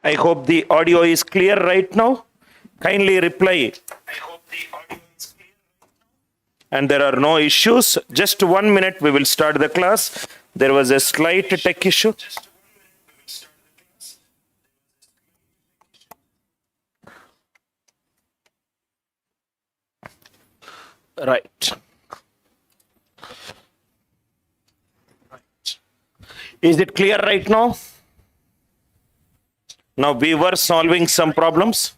I hope the audio is clear right now. Kindly reply. I hope the audio is clear. And there are no issues. Just 1 minute, we will start the class. There was a slight tech issue. Right. Is it clear right now? Now we were solving some problems.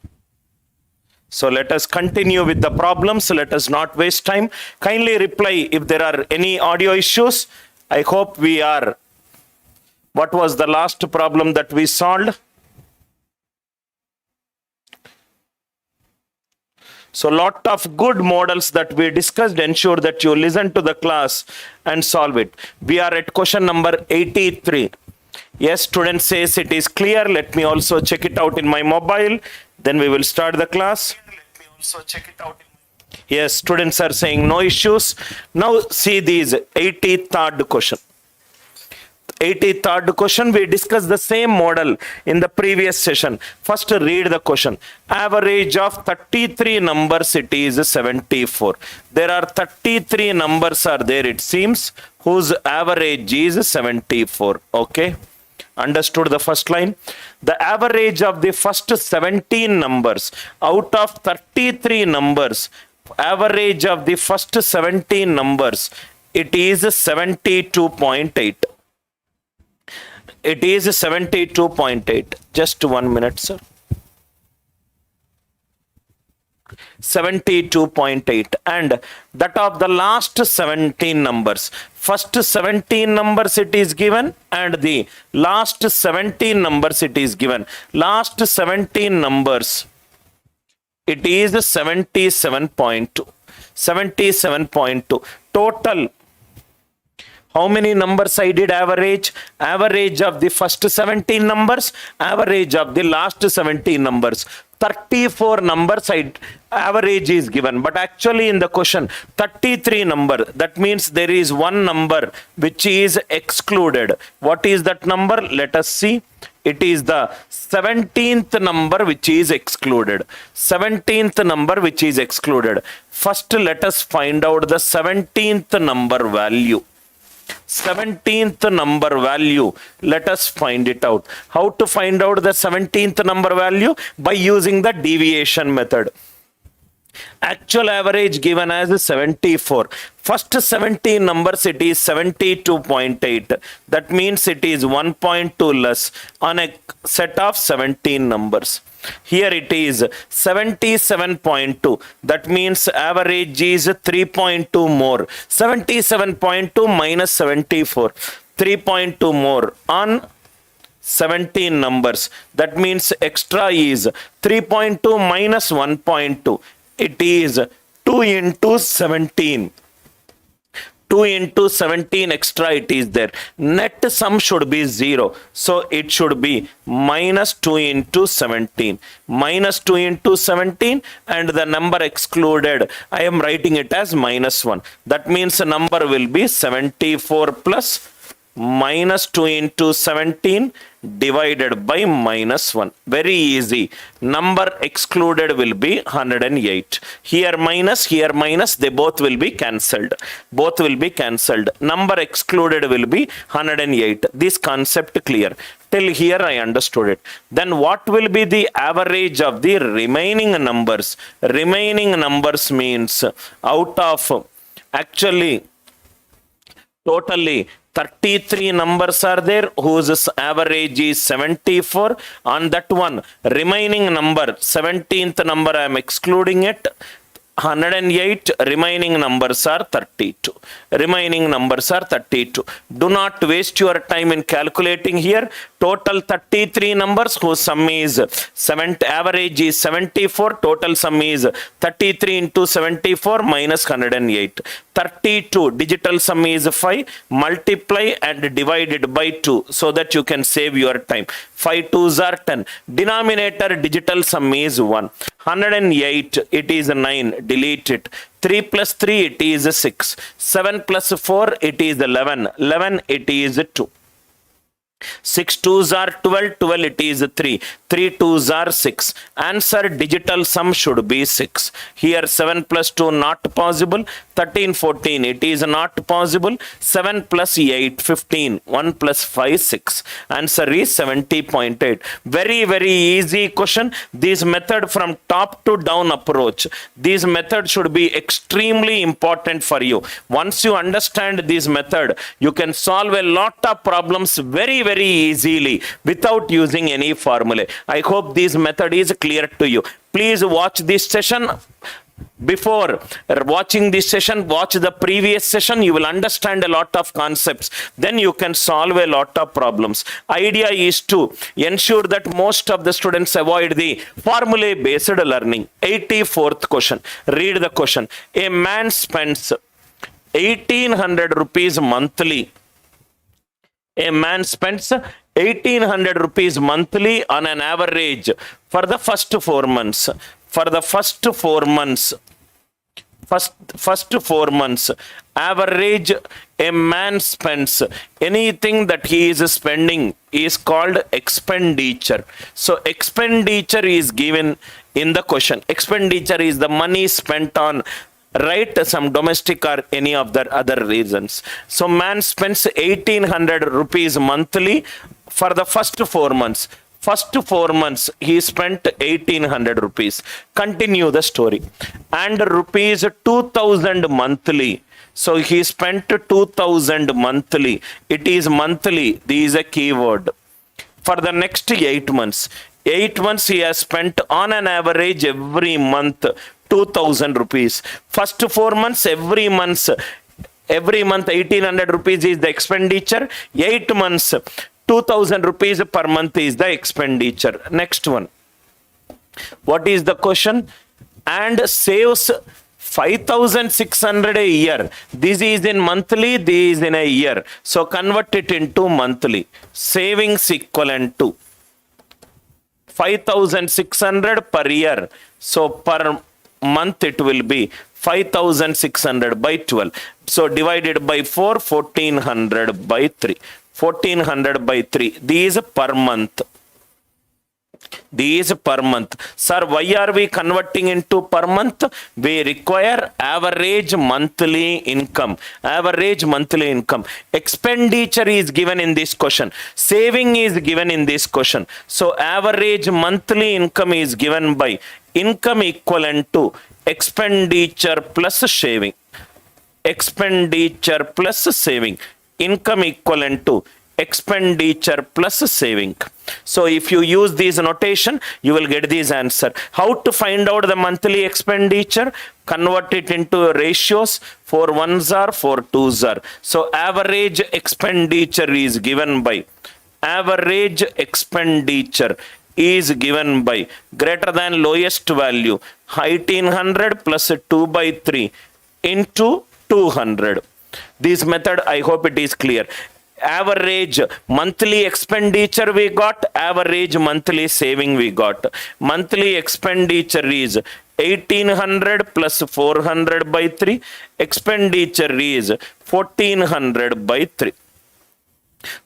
So let us continue with the problems. Let us not waste time. Kindly reply if there are any audio issues. I hope we are. What was the last problem that we solved? So lot of good models that we discussed. Ensure that you listen to the class and solve it. We are at question number 83. Yes, student says it is clear. Let me also check it out in my mobile. Then we will start the class. Let me also check it out. Yes, students are saying no issues. Now see these 83rd question. 83rd question, we discussed the same model in the previous session. First read the question. Average of 33 numbers, it is 74. There are 33 numbers are there, it seems, whose average is 74. Okay. Understood the first line? The average of the first 17 numbers out of 33 numbers, average of the first 17 numbers, it is 72.8. It is 72.8. Just 1 minute, sir. 72.8. And that of the last 17 numbers. First 17 numbers it is given and the last 17 numbers it is given. Last 17 numbers, it is 77.2. 77.2. Total. How many numbers I did average? Average of the first 17 numbers, average of the last 17 numbers. 34 numbers average is given, but actually in the question 33 number, that means there is one number which is excluded. What is that number? Let us see. It is the 17th number which is excluded. 17th number which is excluded. First let us find out the 17th number value. 17th number value. Let us find it out. How to find out the 17th number value? By using the deviation method. Actual average given as 74. First 17 numbers, it is 72.8. That means it is 1.2 less on a set of 17 numbers. Here it is 77.2. That means average is 3.2 more. 77.2 minus 74. 3.2 more on 17 numbers. That means extra is 3.2 minus 1.2. It is 2 into 17. 2 into 17 extra it is there. Net sum should be 0. So it should be minus 2 into 17. Minus 2 into 17 and the number excluded, I am writing it as minus 1. That means the number will be 74 plus minus 2 into 17 divided by minus 1. Very easy. Number excluded will be 108. Here minus, they both will be cancelled. Both will be cancelled. Number excluded will be 108. This concept clear. Till here I understood it. Then what will be the average of the remaining numbers? Remaining numbers means out of actually totally 33 numbers are there whose average is 74. On that one, remaining number, 17th number I am excluding it. 108, remaining numbers are 32. Remaining numbers are 32. Do not waste your time in calculating here. Total 33 numbers whose sum is average is 74. Total sum is 33 into 74 minus 108. 32 digital sum is 5. Multiply and divided by 2 so that you can save your time. 5 2s are 10. Denominator digital sum is 1. 108, it is 9. Delete it. 3 plus 3, it is 6. 7 plus 4, it is 11. 11, it is 2. 6 twos are 12, 12 it is 3. 3 twos are 6. Answer digital sum should be 6. Here 7 plus 2 not possible. 13, 14 it is not possible. 7 plus 8, 15. 1 plus 5, 6. Answer is 70.8. Very, very easy question. This method from top to down approach. This method should be extremely important for you. Once you understand this method, you can solve a lot of problems very, very easily without using any formula. I hope this method is clear to you. Please watch this session. Before watching this session, watch the previous session. You will understand a lot of concepts. Then you can solve a lot of problems. Idea is to ensure that most of the students avoid the formula based learning. 84th question. Read the question. A man spends 1800 rupees monthly. A man spends 1800 rupees monthly on an average for the first 4 months. For the first 4 months, first 4 months, average a man spends. Anything that he is spending is called expenditure. So expenditure is given in the question. Expenditure is the money spent on, right, some domestic or any of the other reasons. So man spends 1800 rupees monthly for the first 4 months. First 4 months, he spent 1800 rupees. Continue the story. And rupees 2000 monthly. So he spent 2000 monthly. It is monthly. This is a keyword. For the next 8 months. 8 months he has spent on an average every month 2000 rupees. First 4 months, every month 1800 rupees is the expenditure. 8 months, 2000 rupees per month is the expenditure. Next one. What is the question? And saves 5600 a year. This is in monthly, this is in a year. So convert it into monthly. Savings equivalent to 5600 per year. So per month it will be 5600 by 12. So divided by 4, 1400 by 3. 1400 by 3. These per month. These per month. Sir, why are we converting into per month? We require average monthly income. Average monthly income. Expenditure is given in this question. Saving is given in this question. So average monthly income is given by income equivalent to expenditure plus saving. Expenditure plus saving. Income equivalent to expenditure plus saving. So if you use this notation, you will get this answer. How to find out the monthly expenditure? Convert it into ratios. 4 ones are, 4 twos are. So average expenditure is given by, average expenditure is given by greater than lowest value 1800 plus 2 by 3 into 200. This method, I hope it is clear. Average monthly expenditure we got, average monthly saving we got. Monthly expenditure is 1800 plus 400 by 3. Expenditure is 1400 by 3.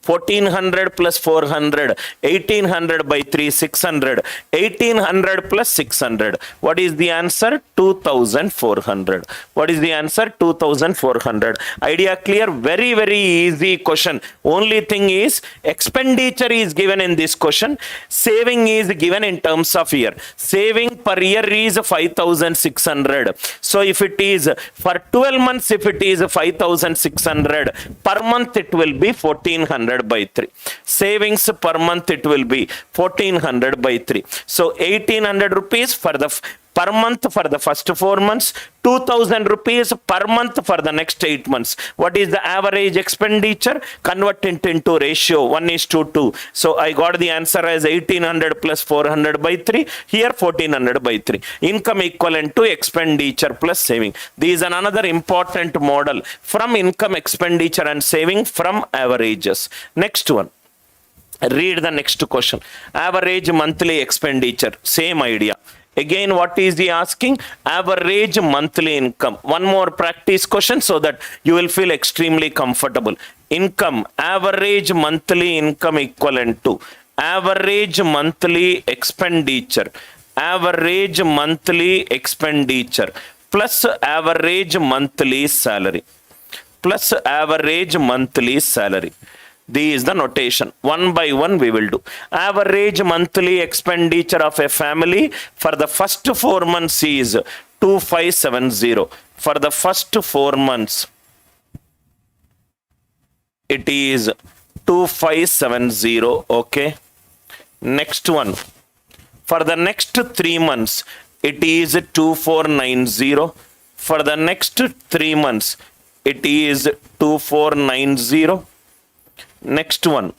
1400 plus 400, 1800 by 3, 600, 1800 plus 600. What is the answer? 2400. What is the answer? 2400. Idea clear? Very, very easy question. Only thing is expenditure is given in this question. Saving is given in terms of year. Saving per year is 5600. So if it is for 12 months, if it is 5600 per month, it will be 1400 by 3. Savings per month it will be 1400 by 3. So 1800 rupees for the per month for the first 4 months, 2000 rupees per month for the next 8 months. What is the average expenditure? Convert it into ratio 1:2. So I got the answer as 1800 plus 400 by 3. Here 1400 by 3. Income equivalent to expenditure plus saving. This is another important model from income, expenditure and saving from averages. Next one. Read the next question. Average monthly expenditure. Same idea. Again, what is he asking? Average monthly income. One more practice question so that you will feel extremely comfortable. income, average monthly income equivalent to average monthly expenditure, average monthly expenditure plus average monthly salary, plus average monthly salary. This is the notation. One by one we will do. Average monthly expenditure of a family for the first 4 months is 2570. For the first 4 months, it is 2570. Okay. Next one. For the next 3 months, it is 2490. For the next 3 months, it is 2490. Next one.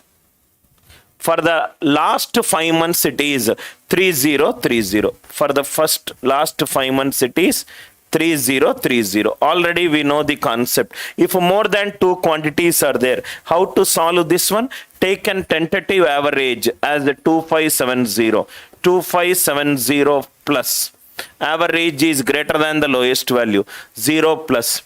For the last 5 months, it is 3030. For the last 5 months, it is 3030. Already we know the concept. If more than 2 quantities are there, how to solve this one? Take an tentative average as 2570. 2570 plus. Average is greater than the lowest value. 0 plus.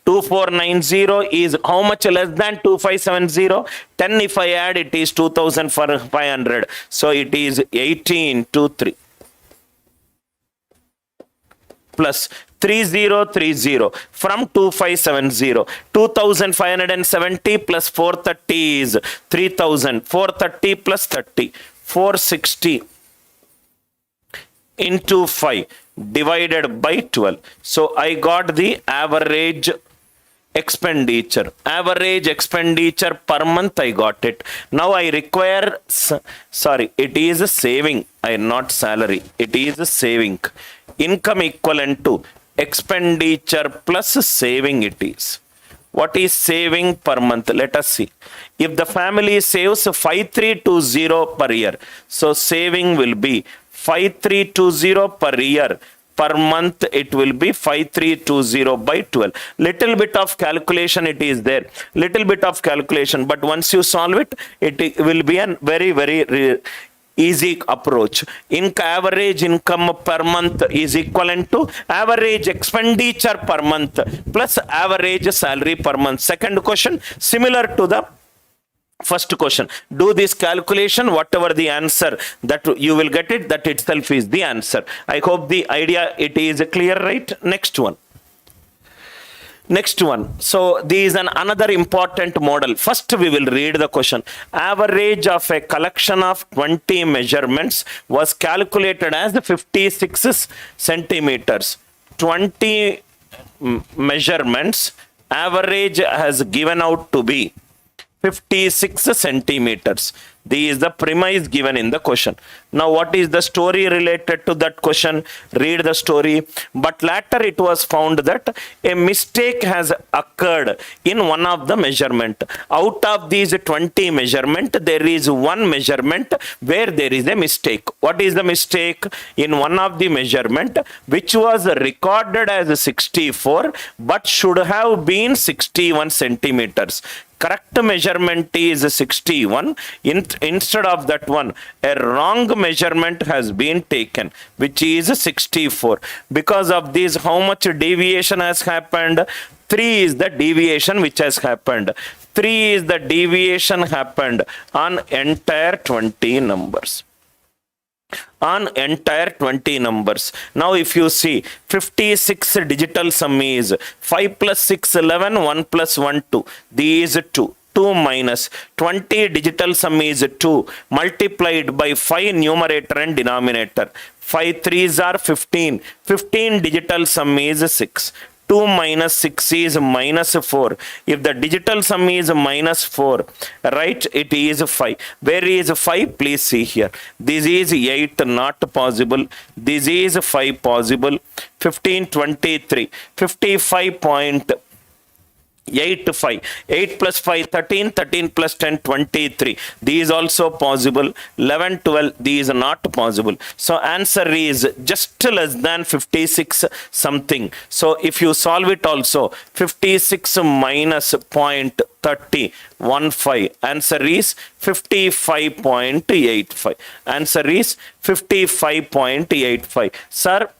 2490 is how much less than 2570? 10 if I add, it is 2500. So it is 1823 plus 3030 from 2570. 2570 plus 430 is 3000. 430 plus 30. 460 into 5 divided by 12. So I got the average expenditure. Average expenditure per month, I got it. Now I require, sorry, it is a saving, not salary. It is a saving. Income equivalent to expenditure plus saving it is. What is saving per month? Let us see. If the family saves 5320 per year, so saving will be 5320 per year. Per month, it will be 5320 by 12. Little bit of calculation it is there. Little bit of calculation. But once you solve it, it will be a very, very easy approach. Average income per month is equivalent to average expenditure per month plus average salary per month. Second question, similar to the first question. Do this calculation, whatever the answer that you will get it, that itself is the answer. I hope the idea, it is clear, right? Next one. Next one. So this is another important model. First we will read the question. Average of a collection of 20 measurements was calculated as 56 centimeters. 20 measurements, average has given out to be 56 centimeters. This is the premise given in the question. Now what is the story related to that question? Read the story. But later it was found that a mistake has occurred in one of the measurement. Out of these 20 measurement, there is one measurement where there is a mistake. What is the mistake? In one of the measurement, which was recorded as 64 but should have been 61 centimeters. Correct measurement is 61. Instead of that one, a wrong measurement has been taken, which is 64. Because of this, how much deviation has happened? 3 is the deviation which has happened. 3 is the deviation happened on entire 20 numbers. On entire 20 numbers. Now if you see 56 digital sum is 5 plus 6 11, 1 plus 1 2. These 2. 2 minus 20 digital sum is 2 multiplied by 5 numerator and denominator. 5 3s are 15. 15 digital sum is 6. 2 minus 6 is minus 4. If the digital sum is minus 4, right, it is 5. Where is 5? Please see here. This is 8, not possible. This is 5 possible. 15, 23. 55.85. 8 plus 5, 13. 13 plus 10, 23. These also possible. 11, 12. These are not possible. So answer is just less than 56 something. So if you solve it also, 56 minus 0.3015. Answer is 55.85. Answer is 55.85. Sir,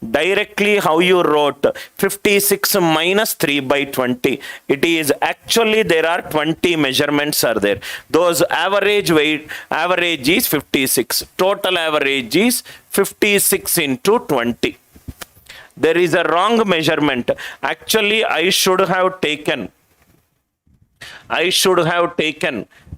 Directly how you wrote 56 minus 3 by 20. It is actually there are 20 measurements are there. Those average is 56. Total average is 56 into 20. There is a wrong measurement. Actually, I should have taken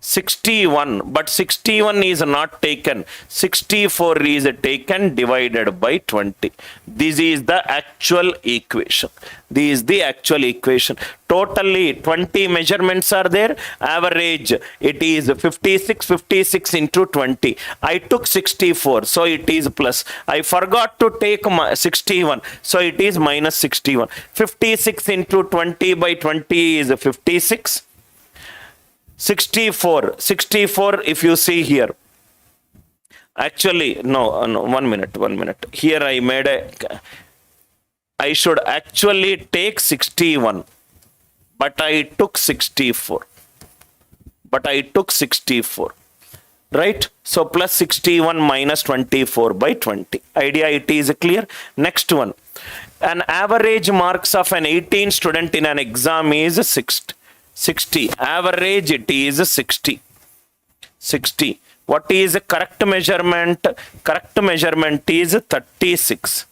61, but 61 is not taken. 64 is taken divided by 20. This is the actual equation. This is the actual equation. Totally 20 measurements are there. Average, it is 56 into 20. I took 64, so it is plus. I forgot to take 61, so it is minus 61. 56 into 20 by 20 is 56. 64 if you see here, actually no, 1 minute here I should actually take 61, but I took 64, right? So plus 61 minus 24 by 20. Idea, it is clear. Next one, an average marks of an 18 student in an exam is 60. Average, it is 60. What is the correct measurement? Correct measurement is 36.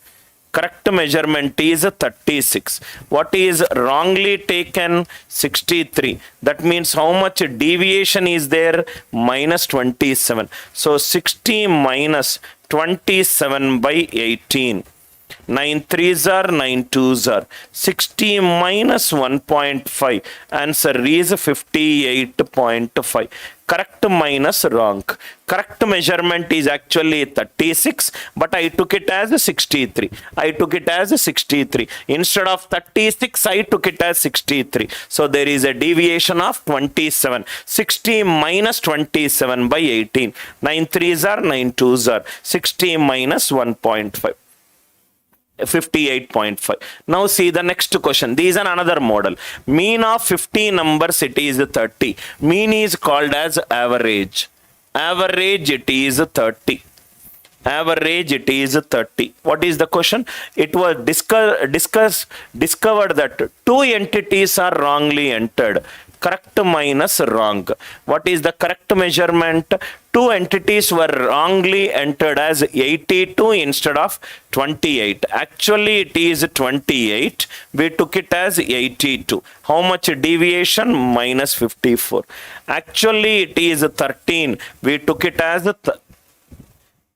What is wrongly taken? 63. That means how much deviation is there? Minus 27. So 60 minus 27 by 18. 9 3s are 9 2s are 60 minus 1.5. Answer is 58.5. Correct minus wrong. Correct measurement is actually 36, but I took it as 63. Instead of 36, I took it as 63. So there is a deviation of 27. 60 minus 27 by 18. 9 3s are 9 2s are 60 minus 1.5. 58.5. Now see the next question. This is another model. Mean of 50 numbers, it is 30. Mean is called as average. Average, it is 30. What is the question? It was discovered that two entities are wrongly entered. Correct minus wrong. What is the correct measurement? Two entities were wrongly entered as 82 instead of 28. Actually, it is 28. We took it as 82. How much deviation? Minus 54. Actually, it is 13. We took it as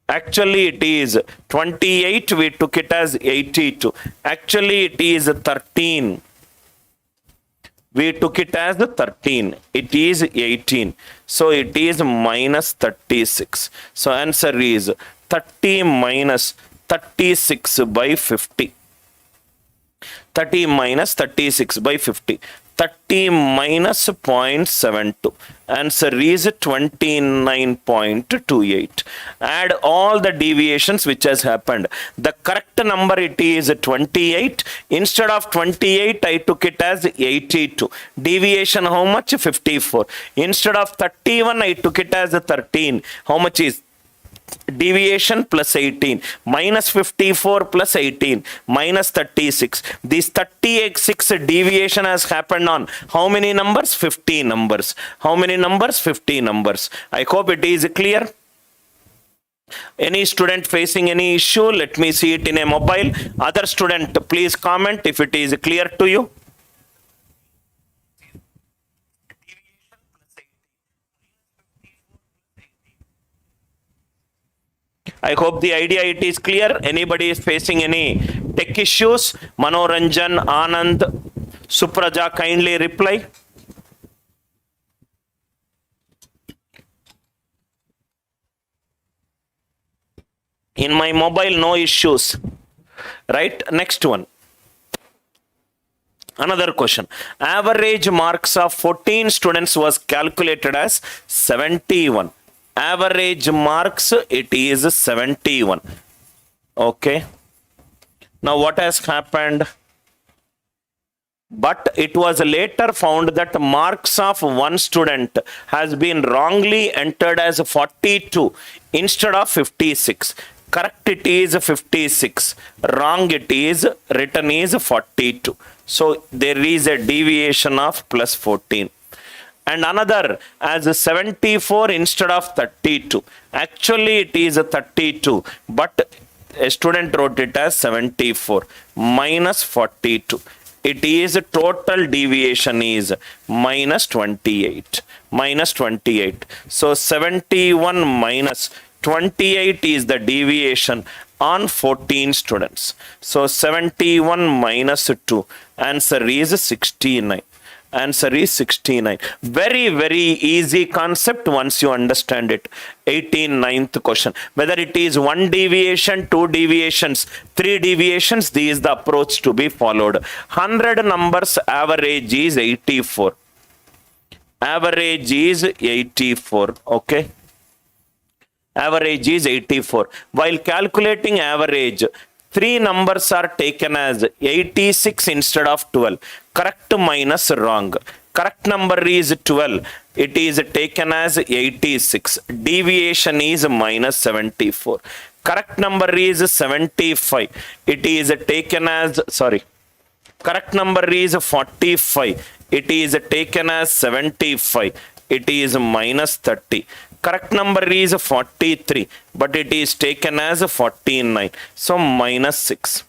Actually, it is 28. We took it as 82. Actually, it is 13. We took it as 13. It is 18. So it is minus 36. So answer is 30 minus 36 by 50. 30 minus 36 by 50. 30 minus 0.72. Answer is 29.28. Add all the deviations which has happened. The correct number, it is 28. Instead of 28, I took it as 82. Deviation how much? 54. Instead of 31, I took it as 13. How much is deviation? Plus 18. Minus 54 plus 18. Minus 36. This 36 deviation has happened on how many numbers? 50 numbers. How many numbers? 50 numbers. I hope it is clear. Any student facing any issue? Let me see it in a mobile. Other student, please comment if it is clear to you. I hope the idea it is clear. Anybody is facing any tech issues? Manoranjan, Anand, Supraja, kindly reply. In my mobile, no issues. Right? Next one. Another question. Average marks of 14 students was calculated as 71. Average marks, it is 71. Okay. Now what has happened? But it was later found that marks of one student has been wrongly entered as 42 instead of 56. Correct, it is 56. Wrong, it is written is 42. So there is a deviation of plus 14. And another as 74 instead of 32. Actually it is 32, but a student wrote it as 74 minus 42. It is total deviation is minus 28. Minus 28. So 71 minus 28 is the deviation on 14 students. So 71 minus 2. Answer is 69. Answer is 69. Very, very easy concept once you understand it. 89th question. Whether it is 1 deviation, 2 deviations, 3 deviations, this is the approach to be followed. 100 numbers average is 84. Average is 84. Okay. Average is 84. While calculating average, 3 numbers are taken as 86 instead of 12. Correct minus wrong. Correct number is 12. It is taken as 86. Deviation is minus 74. Correct number is 75. It is taken as, sorry. Correct number is 45. It is taken as 75. It is minus 30. Correct number is 43, but it is taken as 49. So minus 6.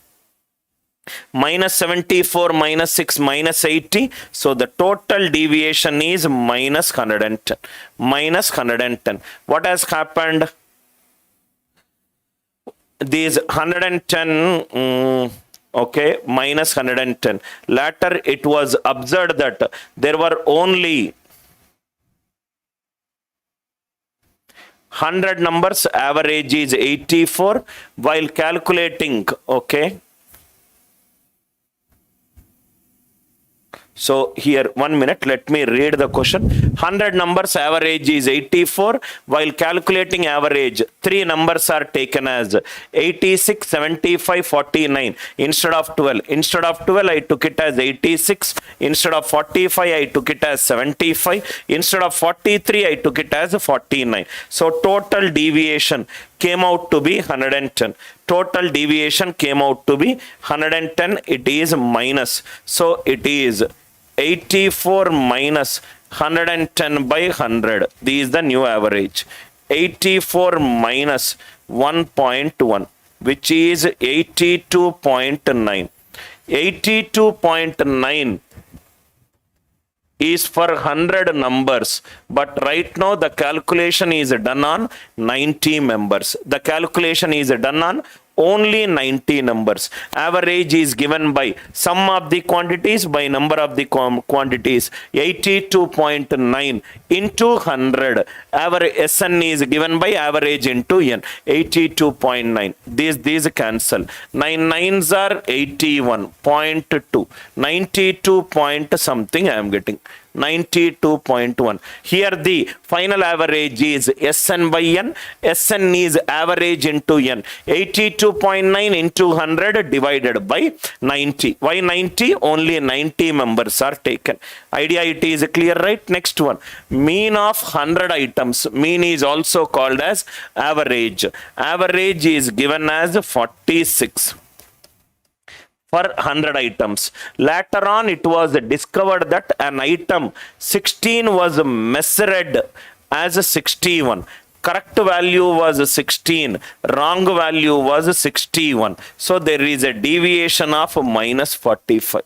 Minus 74 minus 6 minus 80. So the total deviation is minus 110. Minus 110. What has happened? These 110, okay, minus 110. Later it was observed that there were only 100 numbers, average is 84. While calculating, okay. So here, 1 minute, let me read the question. 100 numbers, average is 84. While calculating average, 3 numbers are taken as 86, 75, 49 instead of 12. Instead of 12, I took it as 86. Instead of 45, I took it as 75. Instead of 43, I took it as 49. So total deviation came out to be 110. Total deviation came out to be 110. It is minus. So it is 84 minus 110 by 100. This is the new average. 84 minus 1.1, which is 82.9. 82.9 is for 100 numbers, but right now the calculation is done on 90 members. The calculation is done on only 90 numbers. Average is given by sum of the quantities by number of the quantities. 82.9 into 100. Our SN is given by average into N. 82.9. These cancel. 9 9s are 81.2. 92 point something I am getting. 92.1. Here the final average is SN by N. SN is average into N. 82.9 into 100 divided by 90. Why 90? Only 90 members are taken. Idea it is clear, right? Next one. Mean of 100 items. Mean is also called as average. Average is given as 46. For 100 items. Later on, it was discovered that an item 16 was measured as 61. Correct value was 16. Wrong value was 61. So there is a deviation of minus 45.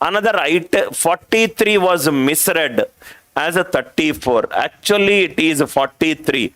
Another item 43 was misread as a 34. Actually, it is 43.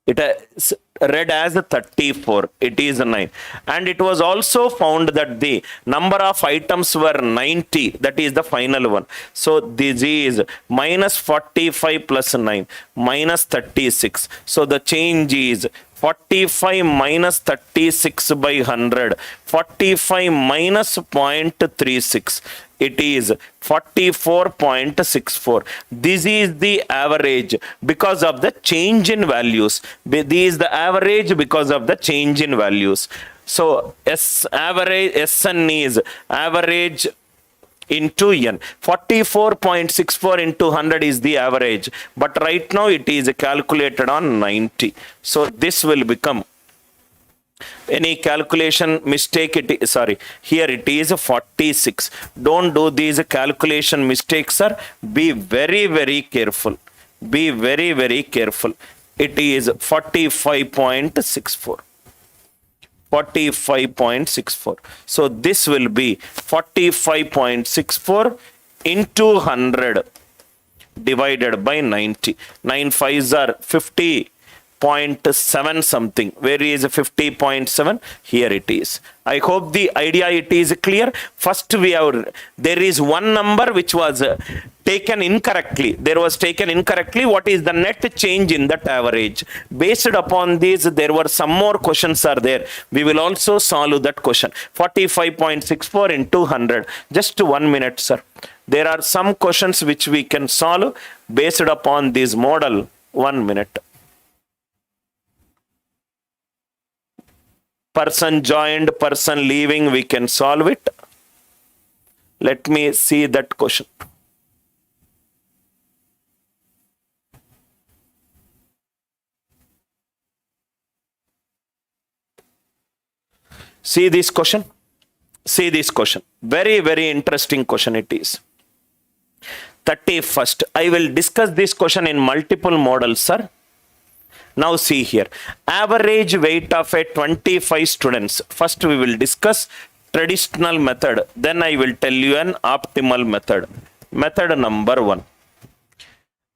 It is read as 34. It is 9. And it was also found that the number of items were 90. That is the final one. So this is minus 45 plus 9 minus 36. So the change is 45 minus 36 by 100. 45 minus 0.36. It is 44.64. This is the average because of the change in values. This is the average because of the change in values. So SN is average into N. 44.64 into 100 is the average. But right now it is calculated on 90. So this will become Any calculation mistake, sorry, here it is 46. Don't do these calculation mistakes, sir. Be very, very careful. Be very, very careful. It is 45.64. 45.64. So this will be 45.64 into 100 divided by 90. 9 5s are 50.7 something. Where is 50.7? Here it is. I hope the idea it is clear. First we have, there is one number which was taken incorrectly. There was taken incorrectly. What is the net change in that average? Based upon this, there were some more questions are there. We will also solve that question. 45.64 into 100. Just 1 minute, sir. There are some questions which we can solve based upon this model. 1 minute. Person joined, person leaving, we can solve it. Let me see that question. See this question. See this question. Very, very interesting question it is. 31st. I will discuss this question in multiple models, sir. Now see here. Average weight of a 25 students. First we will discuss traditional method. Then I will tell you an optimal method. Method number 1.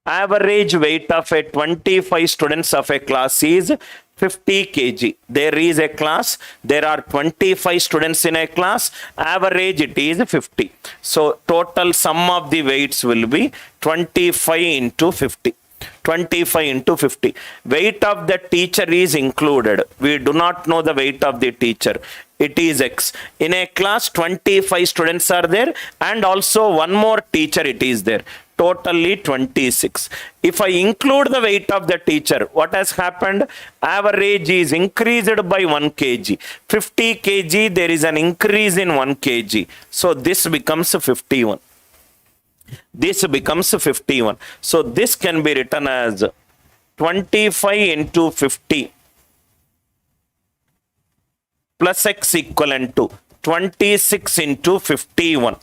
Average weight of a 25 students of a class is 50 kg. There is a class. There are 25 students in a class. Average it is 50. So total sum of the weights will be 25 into 50. 25 into 50. Weight of the teacher is included. We do not know the weight of the teacher. It is X. In a class, 25 students are there, and also one more teacher it is there. Totally 26. If I include the weight of the teacher, what has happened? Average is increased by 1 kg. 50 kg, there is an increase in 1 kg. So this becomes 51. This becomes 51. So this can be written as 25 into 50 plus X equivalent to 26 into 51.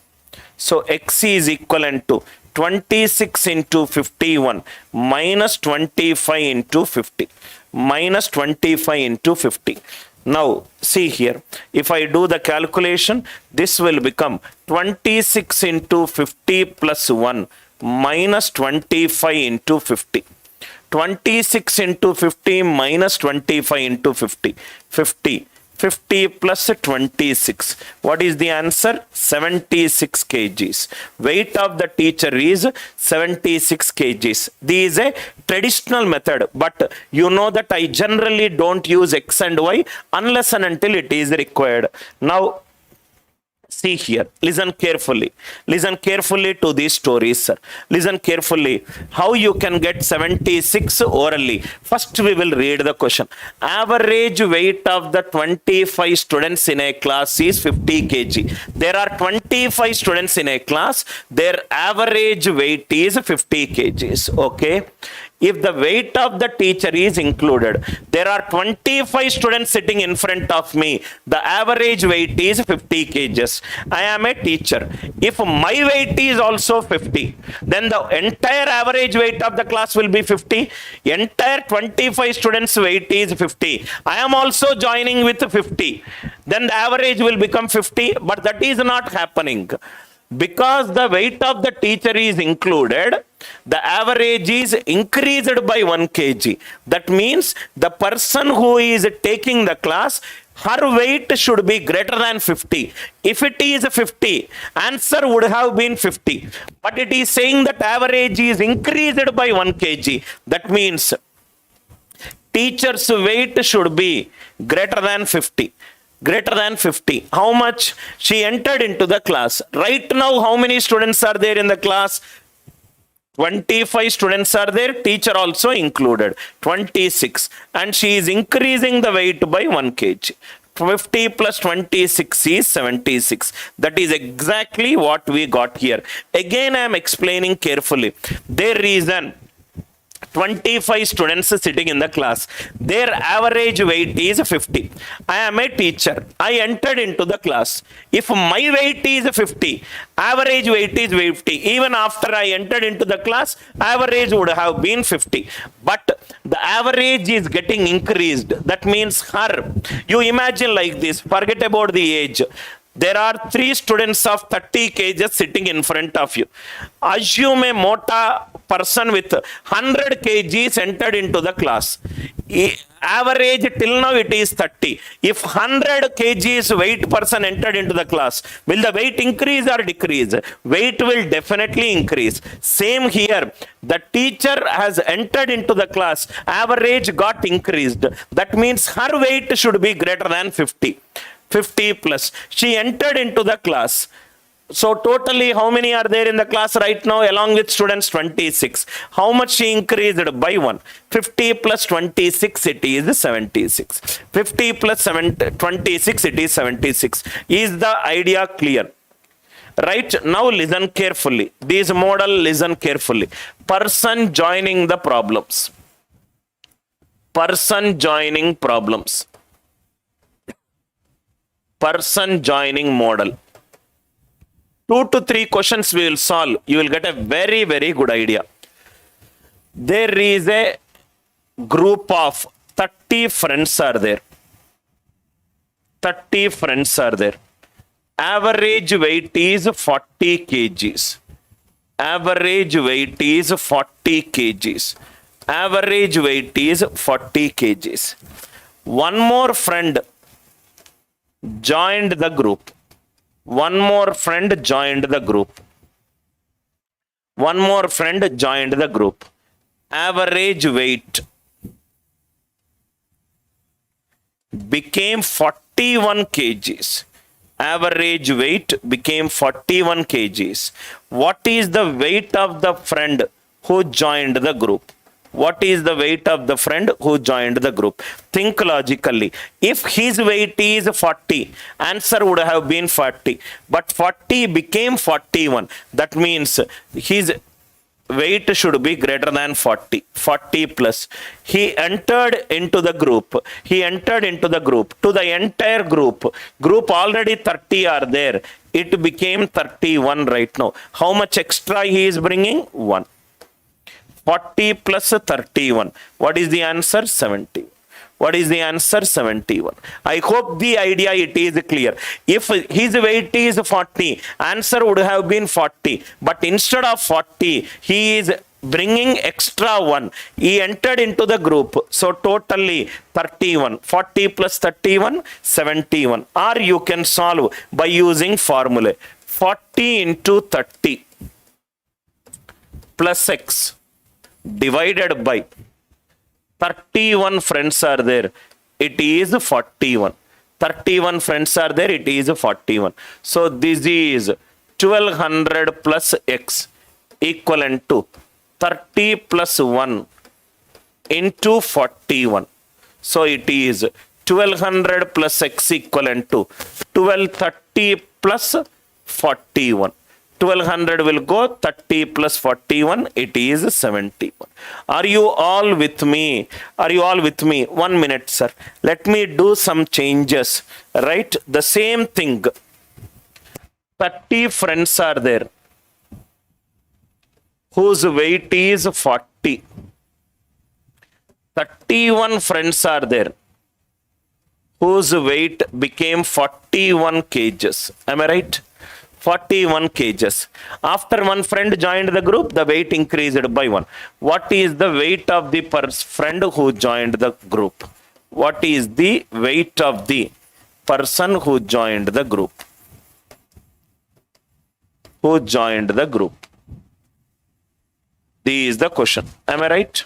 So X is equivalent to 26 into 51 minus 25 into 50. Minus 25 into 50. Now see here, if I do the calculation, this will become 26 into 50 plus 1 minus 25 into 50. 26 into 50 minus 25 into 50. 50. 50 plus 26. What is the answer? 76 kgs. Weight of the teacher is 76 kgs. This is a traditional method, but you know that I generally don't use X and Y unless and until it is required. Now, see here, listen carefully. Listen carefully to these stories, sir. Listen carefully how you can get 76 orally. First we will read the question. Average weight of the 25 students in a class is 50 kg. There are 25 students in a class. Their average weight is 50 kgs. Okay. If the weight of the teacher is included, there are 25 students sitting in front of me. The average weight is 50 kgs. I am a teacher. If my weight is also 50, then the entire average weight of the class will be 50. Entire 25 students weight is 50. I am also joining with 50. Then the average will become 50, but that is not happening. Because the weight of the teacher is included, the average is increased by 1 kg. That means the person who is taking the class, her weight should be greater than 50. If it is 50, answer would have been 50. But it is saying that average is increased by 1 kg. That means teacher's weight should be greater than 50. Greater than 50. How much? She entered into the class. Right now, how many students are there in the class? 25 students are there. Teacher also included. 26. And she is increasing the weight by 1 kg. 50 plus 26 is 76. That is exactly what we got here. Again, I am explaining carefully. There is an 25 students sitting in the class. Their average weight is 50. I am a teacher. I entered into the class. If my weight is 50, average weight is 50. Even after I entered into the class, average would have been 50. But the average is getting increased. That means her. You imagine like this. Forget about the age. There are 3 students of 30 kgs sitting in front of you. Assume a mota person with 100 kgs entered into the class. Average till now it is 30. If 100 kgs weight person entered into the class, will the weight increase or decrease? Weight will definitely increase. Same here. The teacher has entered into the class. Average got increased. That means her weight should be greater than 50. 50 plus. She entered into the class. So totally how many are there in the class right now along with students? 26. How much she increased? By 1. 50 plus 26 it is 76. 50 plus 26 it is 76. Is the idea clear? Right, now listen carefully. This model, listen carefully. Person joining the problems. Person joining problems. Person joining model. 2 to 3 questions we will solve. You will get a very, very good idea. There is a group of 30 friends are there. 30 friends are there. Average weight is 40 kgs. Average weight is 40 kgs. Average weight is 40 kgs. One more friend joined the group. One more friend joined the group. One more friend joined the group. Average weight became 41 kgs. Average weight became 41 kgs. What is the weight of the friend who joined the group? What is the weight of the friend who joined the group? Think logically. If his weight is 40, answer would have been 40. But 40 became 41. That means his weight should be greater than 40. 40 plus. He entered into the group. He entered into the group. To the entire group. Group already 30 are there. It became 31 right now. How much extra he is bringing? 1. 40 plus 31. What is the answer? 70. What is the answer? 71. I hope the idea it is clear. If his weight is 40, answer would have been 40. But instead of 40, he is bringing extra 1. He entered into the group. So totally 31. 40 plus 31, 71. Or you can solve by using formula. 40 into 30 plus x divided by 31 friends are there, it is 41. 31 friends are there, it is 41. So this is 1200 plus x equivalent to 30 plus 1 into 41. So it is 1200 plus x equivalent to 1230 plus 41. 1200 will go, 30 plus 41, it is 71. Are you all with me? Are you all with me? 1 minute, sir. Let me do some changes. Right? The same thing. 30 friends are there whose weight is 40. 31 friends are there whose weight became 41 kgs. Am I right? 41 kgs. After one friend joined the group, the weight increased by 1. What is the weight of the friend who joined the group? What is the weight of the person who joined the group? Who joined the group? This is the question. Am I right?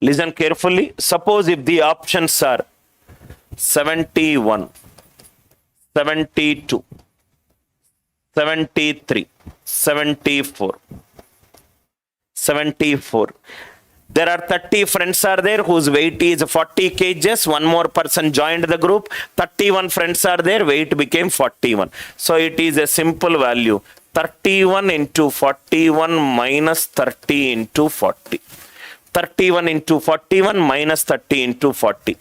Listen carefully. Suppose if the options are 71, 72, 73, 74, 74. There are 30 friends are there whose weight is 40 kgs. One more person joined the group. 31 friends are there. Weight became 41. So it is a simple value. 31 into 41 minus 30 into 40. 31 into 41 minus 30 into 40.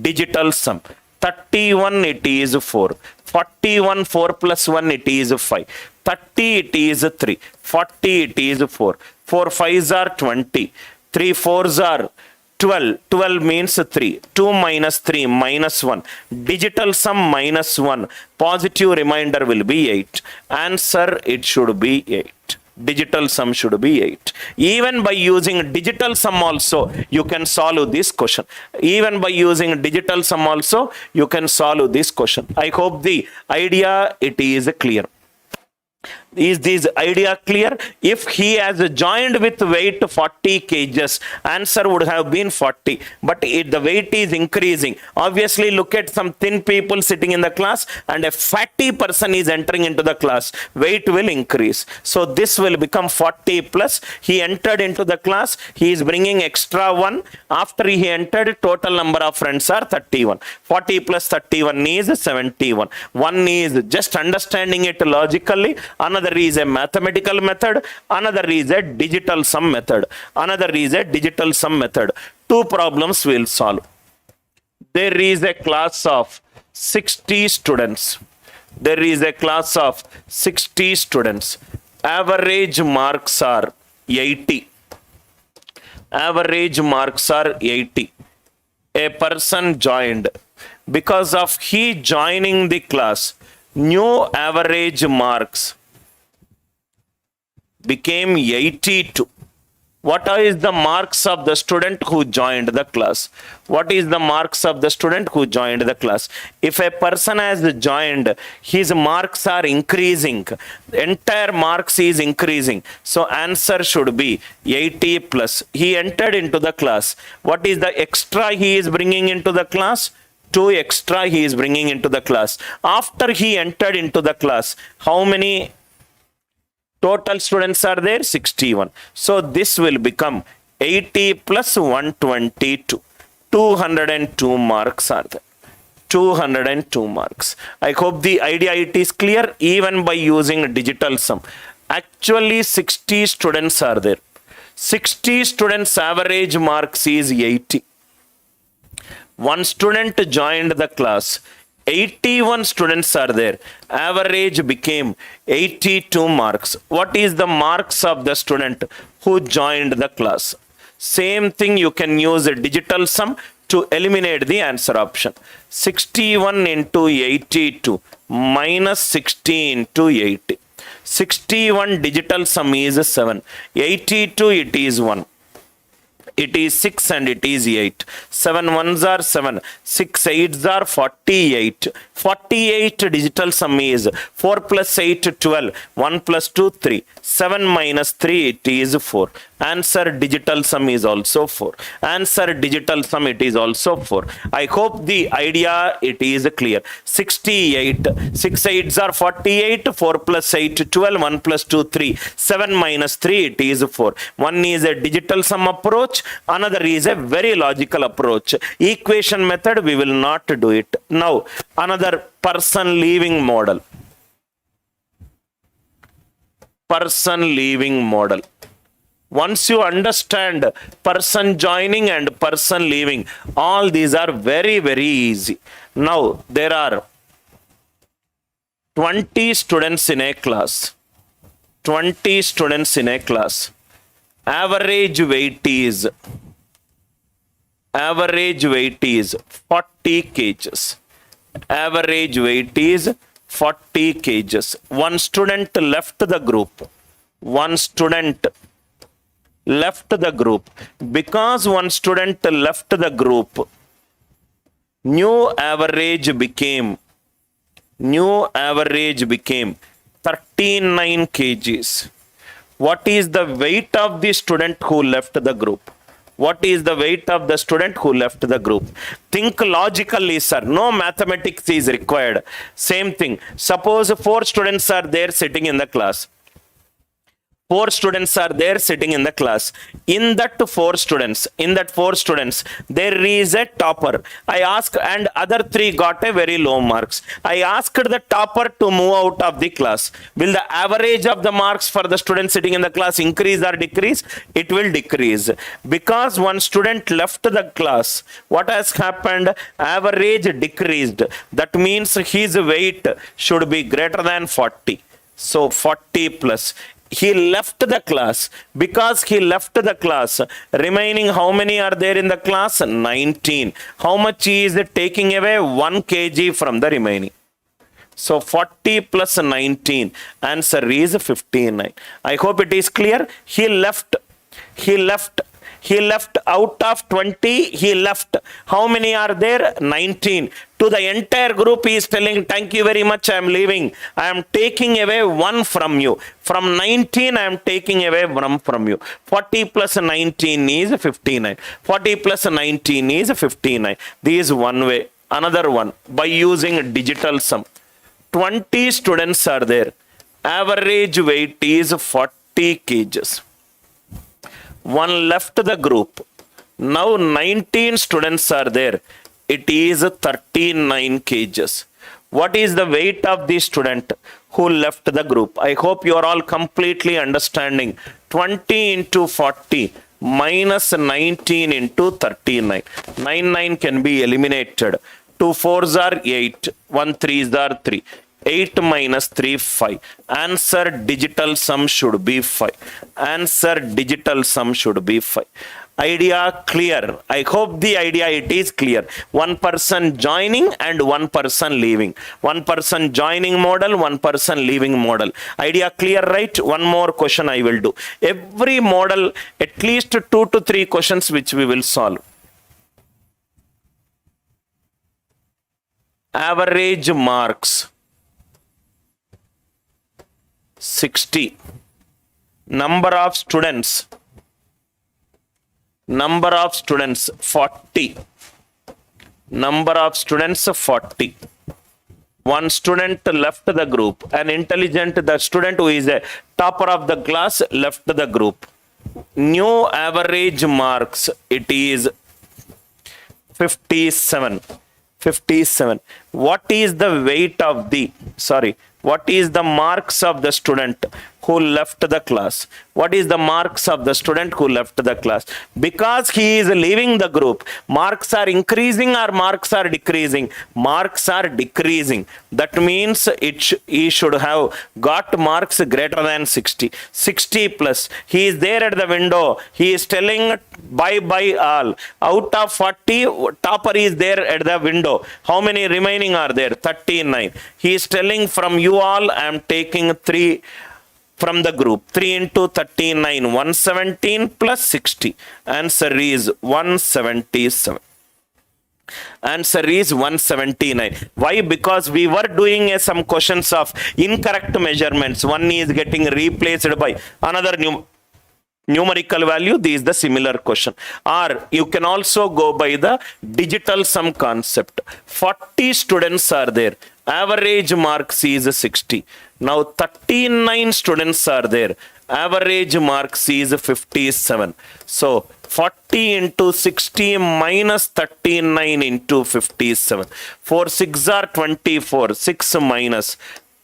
Digital sum. 31 it is 4. 41 4 plus 1 it is 5. 30 it is 3. 40 it is 4. 4 5s are 20. 3 4s are 12. 12 means 3. 2 minus 3 minus 1. Digital sum minus 1. Positive remainder will be 8. Answer, it should be 8. Digital sum should be 8. Even by using digital sum also, you can solve this question. Even by using digital sum also, you can solve this question. I hope the idea, it is clear. Is this idea clear? If he has joined with weight 40 kgs, answer would have been 40. But the weight is increasing. Obviously, look at some thin people sitting in the class and a fatty person is entering into the class. Weight will increase. So this will become 40 plus. He entered into the class. He is bringing extra 1. After he entered, total number of friends are 31. 40 plus 31 is 71. One is just understanding it logically. Another is a mathematical method. Another is a digital sum method. Another is a digital sum method. Two problems we'll solve. There is a class of 60 students. There is a class of 60 students. Average marks are 80. Average marks are 80. A person joined. Because of he joining the class, new average marks became 82. What is the marks of the student who joined the class? What is the marks of the student who joined the class? If a person has joined, his marks are increasing. The entire marks is increasing. So answer should be 80 plus. He entered into the class. What is the extra he is bringing into the class? 2 extra he is bringing into the class. After he entered into the class, how many total students are there? 61. So this will become 80 plus 122. 202 marks are there. 202 marks. I hope the idea, it is clear even by using digital sum. Actually 60 students are there. 60 students average marks is 80. One student joined the class. 81 students are there. Average became 82 marks. What is the marks of the student who joined the class? Same thing, you can use a digital sum to eliminate the answer option. 61 into 82 minus 60 into 80. 61 digital sum is 7. 82 it is 1. It is 6 and it is 8. 7 ones are 7. 6 8s are 48. 48 digital sum is 4 plus 8 12. 1 plus 2 3. 7 minus 3 it is 4. Answer digital sum is also 4. Answer digital sum it is also 4. I hope the idea, it is clear. 68. 6 8s are 48. 4 plus 8 12. 1 plus 2 3. 7 minus 3 it is 4. One is a digital sum approach. Another is a very logical approach. Equation method, we will not do it. Now, another person leaving model. Person leaving model. Once you understand person joining and person leaving, all these are very, very easy. Now, there are 20 students in a class. 20 students in a class. Average weight is 40 kgs. Average weight is 40 kgs. One student left the group. One student left the group. Because one student left the group, new average became 39 kgs. What is the weight of the student who left the group? What is the weight of the student who left the group? Think logically, sir. No mathematics is required. Same thing. Suppose 4 students are there sitting in the class. Four students are there sitting in the class. In that four students, there is a topper. I asked, and other three got a very low marks. I asked the topper to move out of the class. Will the average of the marks for the student sitting in the class increase or decrease? It will decrease, because one student left the class. What has happened? Average decreased. That means his weight should be greater than 40. So 40 plus. He left the class. Because he left the class, remaining how many are there in the class? 19. How much he is taking away? 1 kg from the remaining. So 40 plus 19. Answer is 59. I hope it is clear. He left out of 20, he left. How many are there? 19. To the entire group, he is telling, thank you very much, I am leaving. I am taking away 1 from you. From 19, I am taking away 1 from you. 40 plus 19 is 59. 40 plus 19 is 59. This is one way. Another one, by using digital sum. 20 students are there. Average weight is 40 kgs. One left the group. Now 19 students are there. It is 39 kgs. What is the weight of the student who left the group? I hope you are all completely understanding. 20 into 40 minus 19 into 39. 9 can be eliminated. 2 4s are 8. 1 3s are 3. 8 minus 3, 5. Answer digital sum should be 5. Answer digital sum should be 5. Idea clear? I hope the idea it is clear. One person joining and one person leaving. One person joining model, one person leaving model. Idea clear, right? One more question I will do. Every model, at least 2 to 3 questions which we will solve. Average marks 60. Number of students 40. Number of students 40. One student left the group. An intelligent, the student who is a topper of the class left the group. New average marks, it is 57. 57. What is the weight of the, what is the marks of the student who left the class? What is the marks of the student who left the class? Because he is leaving the group, marks are increasing or marks are decreasing? Marks are decreasing. That means he should have got marks greater than 60. 60 plus. He is there at the window. He is telling bye all. Out of 40, topper is there at the window. How many remaining are there? 39. He is telling, from you all, I am taking 3 from the group. 3 into 39, 117 plus 60. Answer is 177. Answer is 179. Why? Because we were doing some questions of incorrect measurements. One is getting replaced by another numerical value. This is the similar question. Or you can also go by the digital sum concept. 40 students are there. Average marks is 60. Now 39 students are there. Average marks is 57. So 40 into 60 minus 39 into 57. 4 6 are 24. 6 minus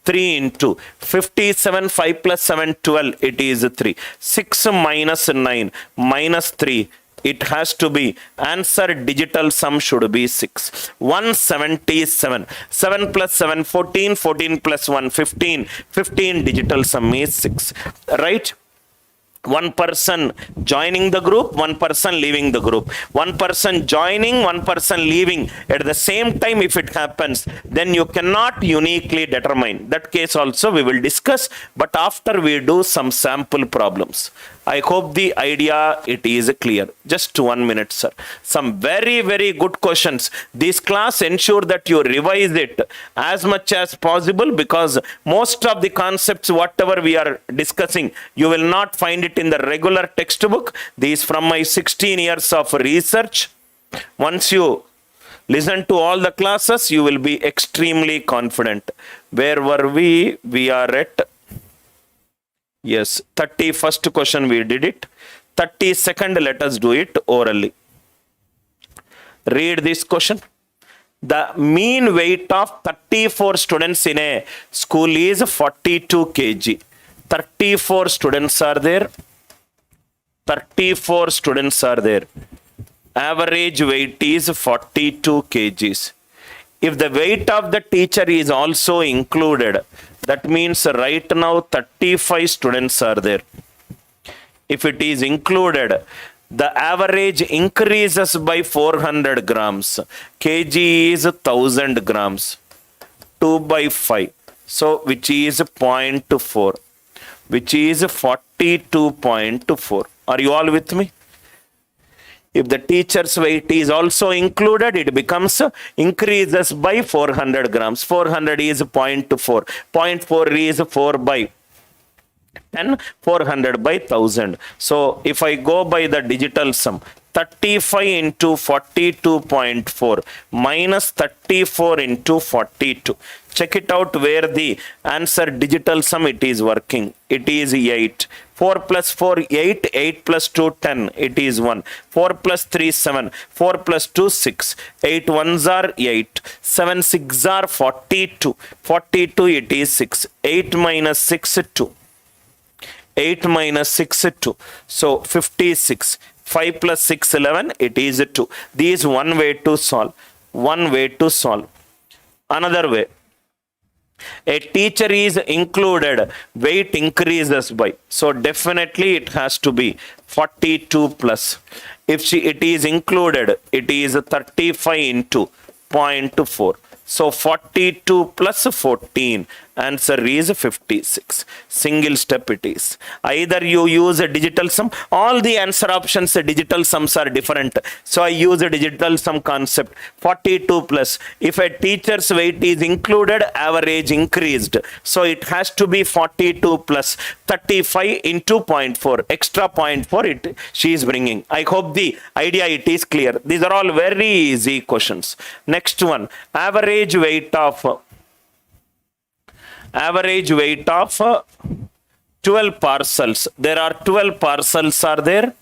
3 into 57, 5 plus 7, 12. It is 3. 6 minus 9 minus 3. It has to be, answer digital sum should be 6. 177. 7 plus 7, 14. 14 plus 1, 15. 15 digital sum is 6. Right? One person joining the group, one person leaving the group. One person joining, one person leaving. At the same time, if it happens, then you cannot uniquely determine. That case also we will discuss, but after we do some sample problems. I hope the idea it is clear. Just 1 minute, sir. Some very, very good questions. This class ensure that you revise it as much as possible, because most of the concepts, whatever we are discussing, you will not find it in the regular textbook. This from my 16 years of research. Once you listen to all the classes, you will be extremely confident. Where were we? We are at Yes, 31st question we did it. 32nd, let us do it orally. Read this question. The mean weight of 34 students in a school is 42 kg. 34 students are there. 34 students are there. Average weight is 42 kgs. If the weight of the teacher is also included, that means right now 35 students are there. If it is included, the average increases by 400 grams. Kg is 1000 grams. 2 by 5. So, which is 0.4. Which is 42.4. Are you all with me? If the teacher's weight is also included, it becomes increases by 400 grams. 400 is 0.4. 0.4 is 4 by 10, 400 by 1000. So if I go by the digital sum, 35 into 42.4 minus 34 into 42. Check it out where the answer digital sum it is working. It is 8. 4 plus 4, 8. 8 plus 2, 10. It is 1. 4 plus 3, 7. 4 plus 2, 6. 8 ones are 8. 7 6 are 42. 42 it is 6. 8 minus 6, 2. 8 minus 6, 2. So 56. 5 plus 6, 11. It is 2. This is one way to solve. One way to solve. Another way. A teacher is included, weight increases by. So definitely it has to be 42 plus. If it is included, it is 35 into 0.4. So 42 plus 14. Answer is 56. Single step it is. Either you use a digital sum. All the answer options, digital sums are different. So I use a digital sum concept. 42 plus. If a teacher's weight is included, average increased. So it has to be 42 plus 35 into 0.4. Extra 0.4 she is bringing. I hope the idea it is clear. These are all very easy questions. Next one. Average weight of 12 parcels. There are 12 parcels are there.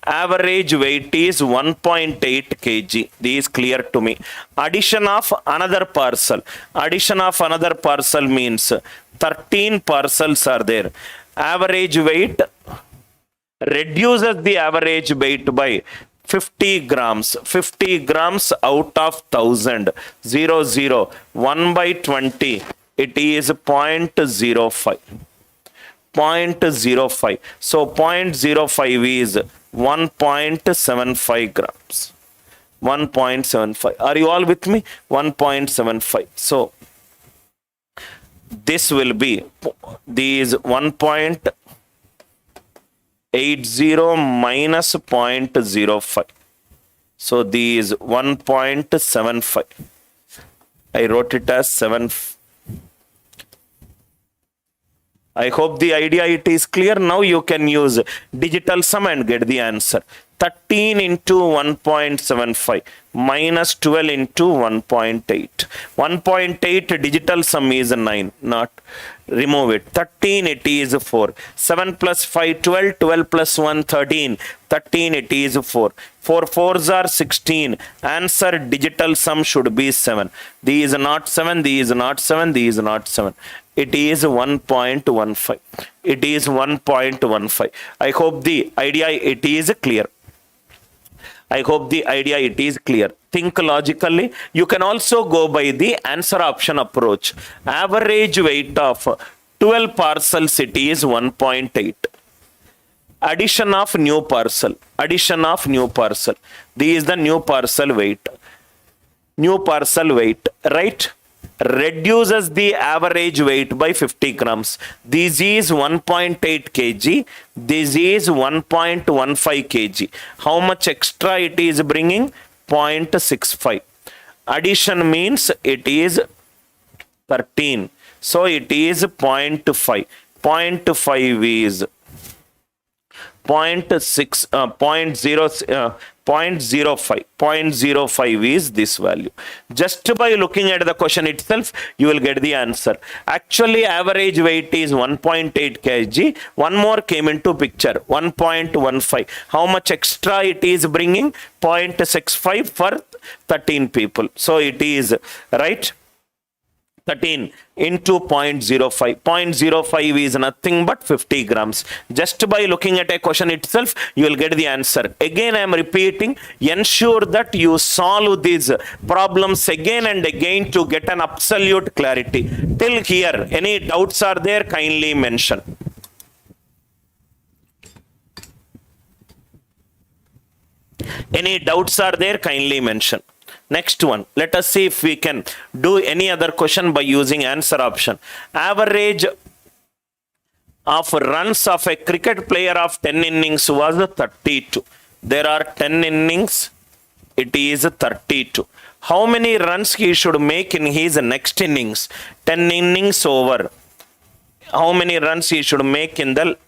Average weight is 1.8 kg. This is clear to me. Addition of another parcel. Addition of another parcel means 13 parcels are there. Average weight reduces the average weight by 50 grams. 50 grams out of 1000. 0, 0. 1 by 20. It is 0.05. 0.05. So 0.05 is 1.75 grams. 1.75. Are you all with me? 1.75. So this will be these 1.80 minus 0.05. So these 1.75. I wrote it as 7. I hope the idea it is clear. Now you can use digital sum and get the answer. 13 into 1.75 minus 12 into 1.8. 1.8 digital sum is 9. Not remove it. 13 it is 4. 7 plus 5, 12. 12 plus 1, 13. 13 it is 4. 4 4s are 16. Answer digital sum should be 7. These is not 7. These is not 7. These is not 7. It is 1.15. It is 1.15. I hope the idea it is clear. I hope the idea it is clear. Think logically. You can also go by the answer option approach. Average weight of 12 parcels it is 1.8. Addition of new parcel. Addition of new parcel. This is the new parcel weight. New parcel weight, right? Reduces the average weight by 50 grams. This is 1.8 kg. This is 1.15 kg. How much extra it is bringing? 0.65. Addition means it is 13. So it is 0.5. 0.5 is 0.6, 0.05. 0.05 is this value. Just by looking at the question itself, you will get the answer. Actually, average weight is 1.8 kg. One more came into picture, 1.15. How much extra it is bringing? 0.65 for 13 people. So it is, right? 13 into 0.05. 0.05 is nothing but 50 grams. Just by looking at a question itself, you will get the answer. Again, I am repeating, ensure that you solve these problems again and again to get an absolute clarity. Till here, any doubts are there? Kindly mention. Any doubts are there? Kindly mention. Next one, let us see if we can do any other question by using answer option. Average of runs of a cricket player of 10 innings was 32. There are 10 innings, it is 32. How many runs he should make in his next innings? 10 innings over. How many runs he should make in the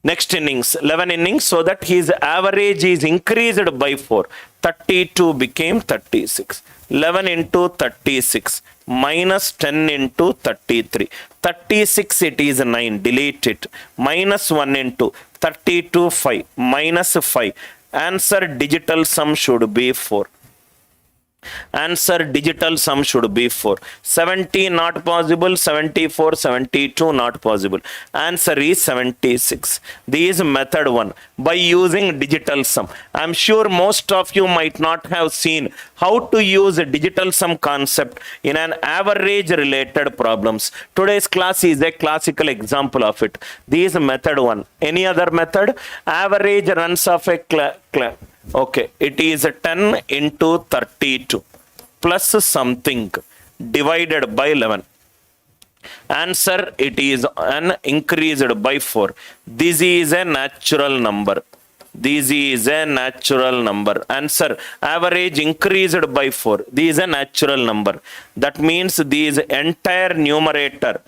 next innings? 11 innings, so that his average is increased by 4. 32 became 36. 11 into 36 minus 10 into 33. 36 it is 9. Delete it. Minus 1 into 32 5 minus 5. Answer digital sum should be 4. Answer digital sum should be 4. 70 not possible, 74, 72 not possible. Answer is 76. This is method 1 by using digital sum. I am sure most of you might not have seen how to use a digital sum concept in an average related problems. Today's class is a classical example of it. This is method 1. Any other method? Average runs of a okay, it is 10 into 32 plus something divided by 11. Answer, it is an increased by 4. This is a natural number. This is a natural number. Answer, average increased by 4. This is a natural number. That means this entire numerator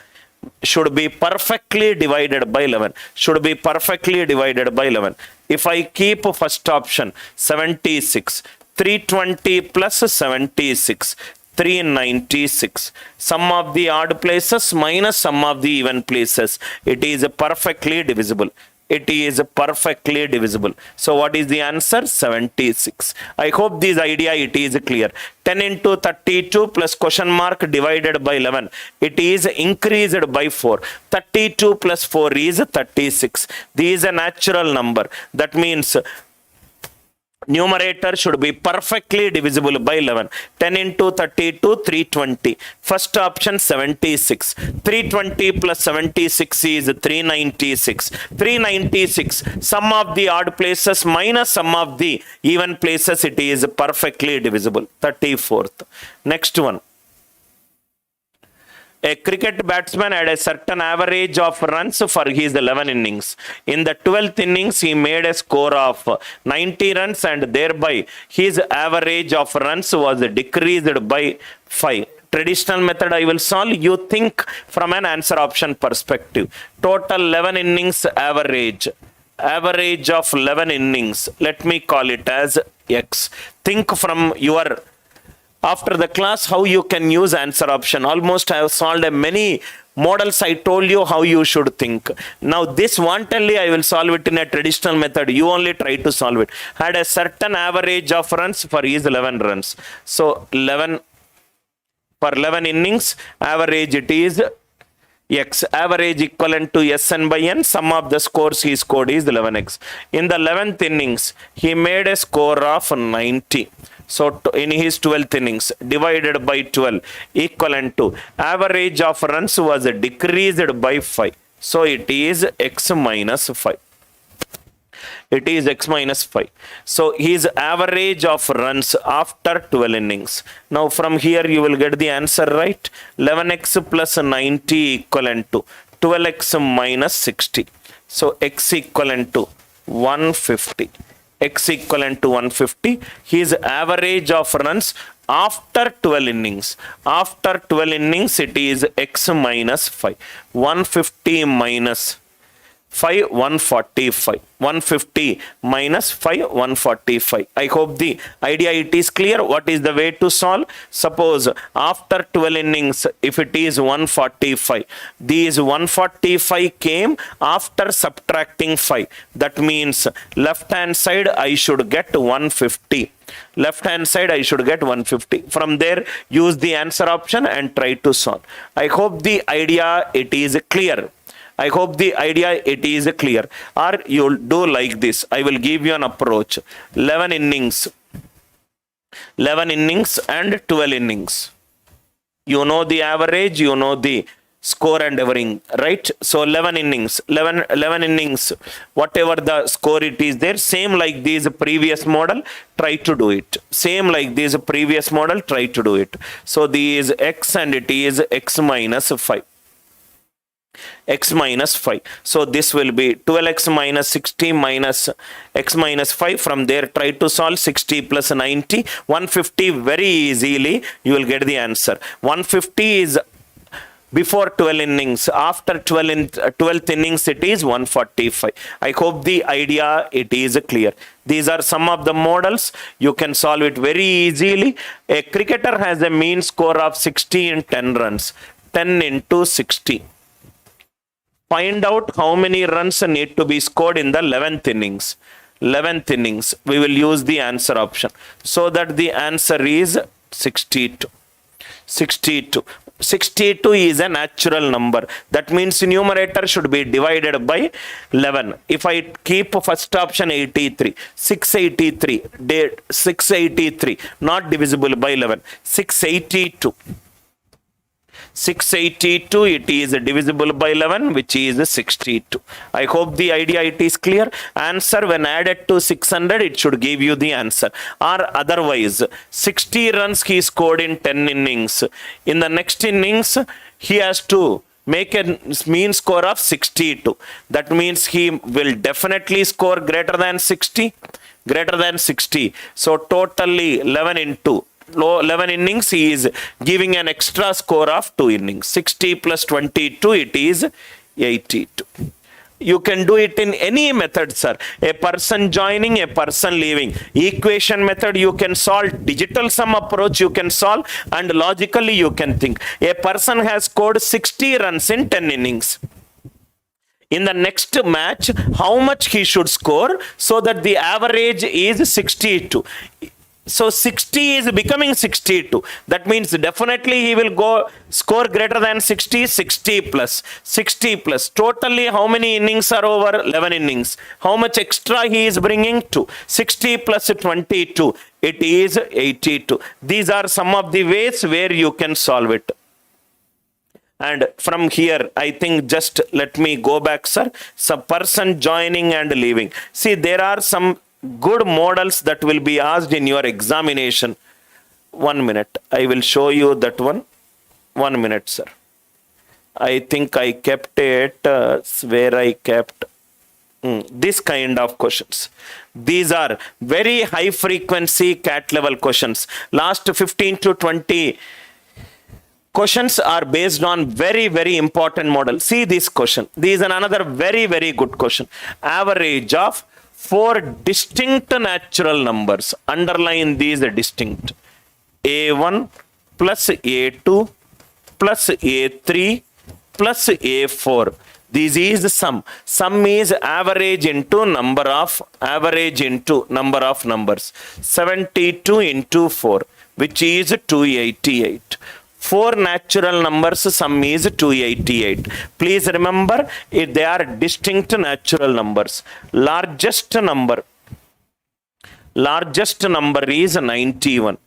should be perfectly divided by 11. Should be perfectly divided by 11. If I keep first option, 76, 320 plus 76, 396. Sum of the odd places minus sum of the even places. It is perfectly divisible. It is perfectly divisible. So what is the answer? 76. I hope this idea it is clear. 10 into 32 plus question mark divided by 11. It is increased by 4. 32 plus 4 is 36. This is a natural number. That means numerator should be perfectly divisible by 11. 10 into 32, 320. First option, 76. 320 plus 76 is 396. 396. Sum of the odd places minus sum of the even places, it is perfectly divisible. 34th. Next one. A cricket batsman had a certain average of runs for his 11 innings. In the 12th innings, he made a score of 90 runs and thereby his average of runs was decreased by 5. Traditional method I will solve. You think from an answer option perspective. Total 11 innings average. Average of 11 innings. Let me call it as X. Think from your after the class how you can use answer option. Almost I have solved many models. I told you how you should think. Now this wantedly I will solve it in a traditional method. You only try to solve it. Had a certain average of runs for his 11 runs. So 11 for 11 innings average it is X. Average equivalent to Sn by n. Sum of the scores he scored is 11x. In the 11th innings he made a score of 90. So in his 12th innings divided by 12 equivalent to average of runs was decreased by 5. So it is x minus 5. It is x minus 5. So his average of runs after 12 innings. Now from here you will get the answer, right? 11x plus 90 equivalent to 12x minus 60. So x equivalent to 150. X equivalent to 150. His average of runs after 12 innings. After 12 innings it is x minus 5. 150 minus 5, 145. 150 minus 5, 145. I hope the idea it is clear. What is the way to solve? Suppose after 12 innings, if it is 145, these 145 came after subtracting 5. That means left hand side I should get 150. Left hand side I should get 150. From there, use the answer option and try to solve. I hope the idea it is clear. I hope the idea it is clear. Or you'll do like this. I will give you an approach. 11 innings. 11 innings and 12 innings. You know the average, you know the score and everything, right? So 11 innings, 11 innings, whatever the score it is there, same like this previous model, try to do it. Same like this previous model, try to do it. So this is x and it is x minus 5. X minus 5. So this will be 12x minus 60 minus x minus 5. From there, try to solve 60 plus 90. 150 very easily. You will get the answer. 150 is before 12 innings. After 12th innings, it is 145. I hope the idea it is clear. These are some of the models. You can solve it very easily. A cricketer has a mean score of 60 in 10 runs. 10 into 60. Find out how many runs need to be scored in the 11th innings. 11th innings. We will use the answer option. So that the answer is 62. 62. 62 is a natural number. That means numerator should be divided by 11. If I keep first option 83, 683, 683, not divisible by 11. 682. 682, it is divisible by 11, which is 62. I hope the idea it is clear. Answer when added to 600, it should give you the answer. Or otherwise, 60 runs he scored in 10 innings. In the next innings, he has to make a mean score of 62. That means he will definitely score greater than 60. Greater than 60. So totally 11 into 11 innings, he is giving an extra score of 2 innings. 60 plus 22, it is 82. You can do it in any method, sir. A person joining, a person leaving. Equation method, you can solve. Digital sum approach, you can solve. And logically, you can think. A person has scored 60 runs in 10 innings. In the next match, how much he should score so that the average is 62. So 60 is becoming 62. That means definitely he will go score greater than 60, 60 plus, 60 plus. Totally how many innings are over? 11 innings. How much extra he is bringing? 2. 60 plus 22. It is 82. These are some of the ways where you can solve it. And from here, I think just let me go back, sir. Some person joining and leaving. See, there are some good models that will be asked in your examination. 1 minute. I will show you that one. 1 minute, sir. I think I kept it where I kept this kind of questions. These are very high frequency cat level questions. Last 15 to 20 questions are based on very, very important model. See this question. This is another very, very good question. Average of 4 distinct natural numbers. Underline these distinct. A1 plus A2 plus A3 plus A4. This is sum. Sum is average into number of numbers. 72 into 4, which is 288. 4 natural numbers, sum is 288. Please remember, they are distinct natural numbers. Largest number is 91.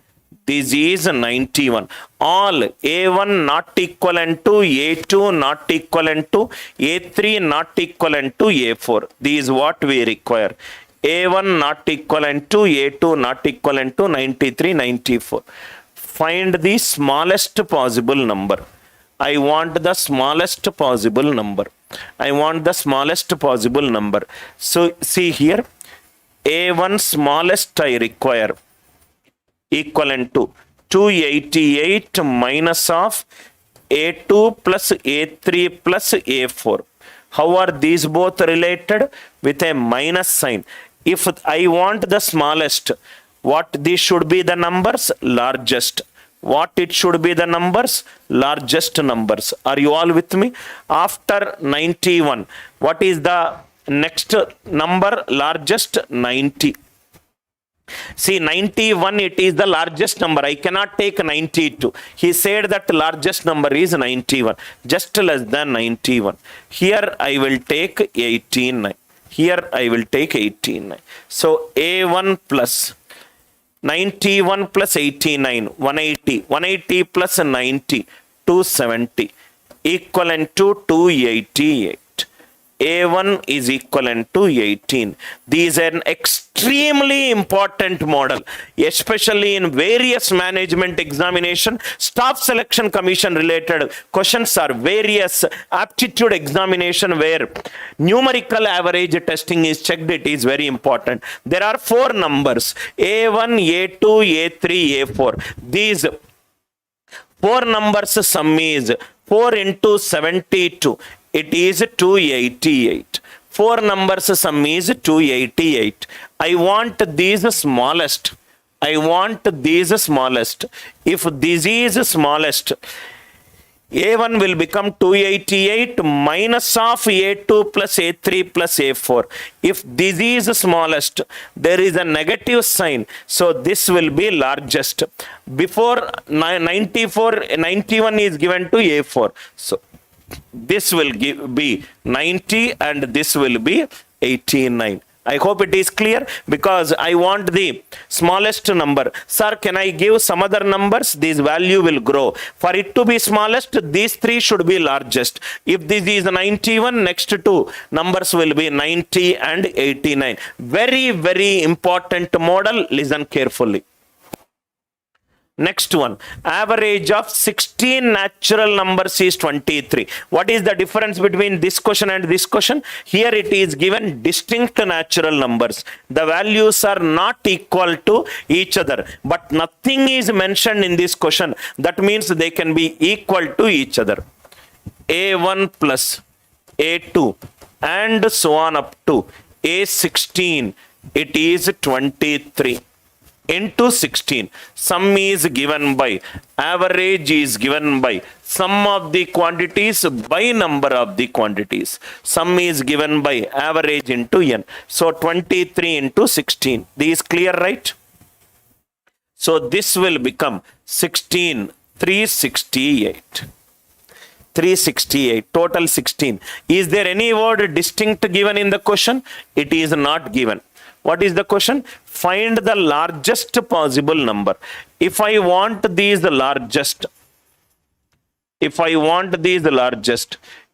This is 91. All A1 not equivalent to A2 not equivalent to A3 not equivalent to A4. This is what we require. A1 not equivalent to A2 not equivalent to 93, 94. Find the smallest possible number. I want the smallest possible number. So see here, A1 smallest I require equivalent to 288 minus of A2 plus A3 plus A4. How are these both related? With a minus sign. If I want the smallest, what these should be the numbers? Largest. What it should be the numbers? Largest numbers. Are you all with me? After 91, what is the next number? Largest? 90. See, 91, it is the largest number. I cannot take 92. He said that largest number is 91. Just less than 91. Here I will take 18. Here I will take 18. So A1 plus 91 plus 89, 180. 180 plus 90, 270. Equivalent to 288. A1 is equivalent to 18. These are an extremely important model, especially in various management examination, staff selection commission related questions are various aptitude examination where numerical average testing is checked. It is very important. There are 4 numbers, A1, A2, A3, A4. These 4 numbers sum is 4 into 72. It is 288. 4 numbers sum is 288. I want these smallest. I want these smallest. If this is smallest, A1 will become 288 minus of A2 plus A3 plus A4. If this is smallest, there is a negative sign. So this will be largest. Before 91 is given to A4. So this will be 90 and this will be 89. I hope it is clear, because I want the smallest number. Sir, can I give some other numbers? This value will grow. For it to be smallest, these 3 should be largest. If this is 91, next 2 numbers will be 90 and 89. Very, very important model. Listen carefully. Next one, average of 16 natural numbers is 23. What is the difference between this question and this question? Here it is given distinct natural numbers. The values are not equal to each other, but nothing is mentioned in this question. That means they can be equal to each other. A1 plus A2 and so on up to A16, it is 23. Into 16. Sum is given by, average is given by sum of the quantities by number of the quantities. Sum is given by average into n. So 23 into 16. This is clear, right? So this will become 16, 368. 368, total 16. Is there any word distinct given in the question? It is not given. What is the question? Find the largest possible number. If I want these largest,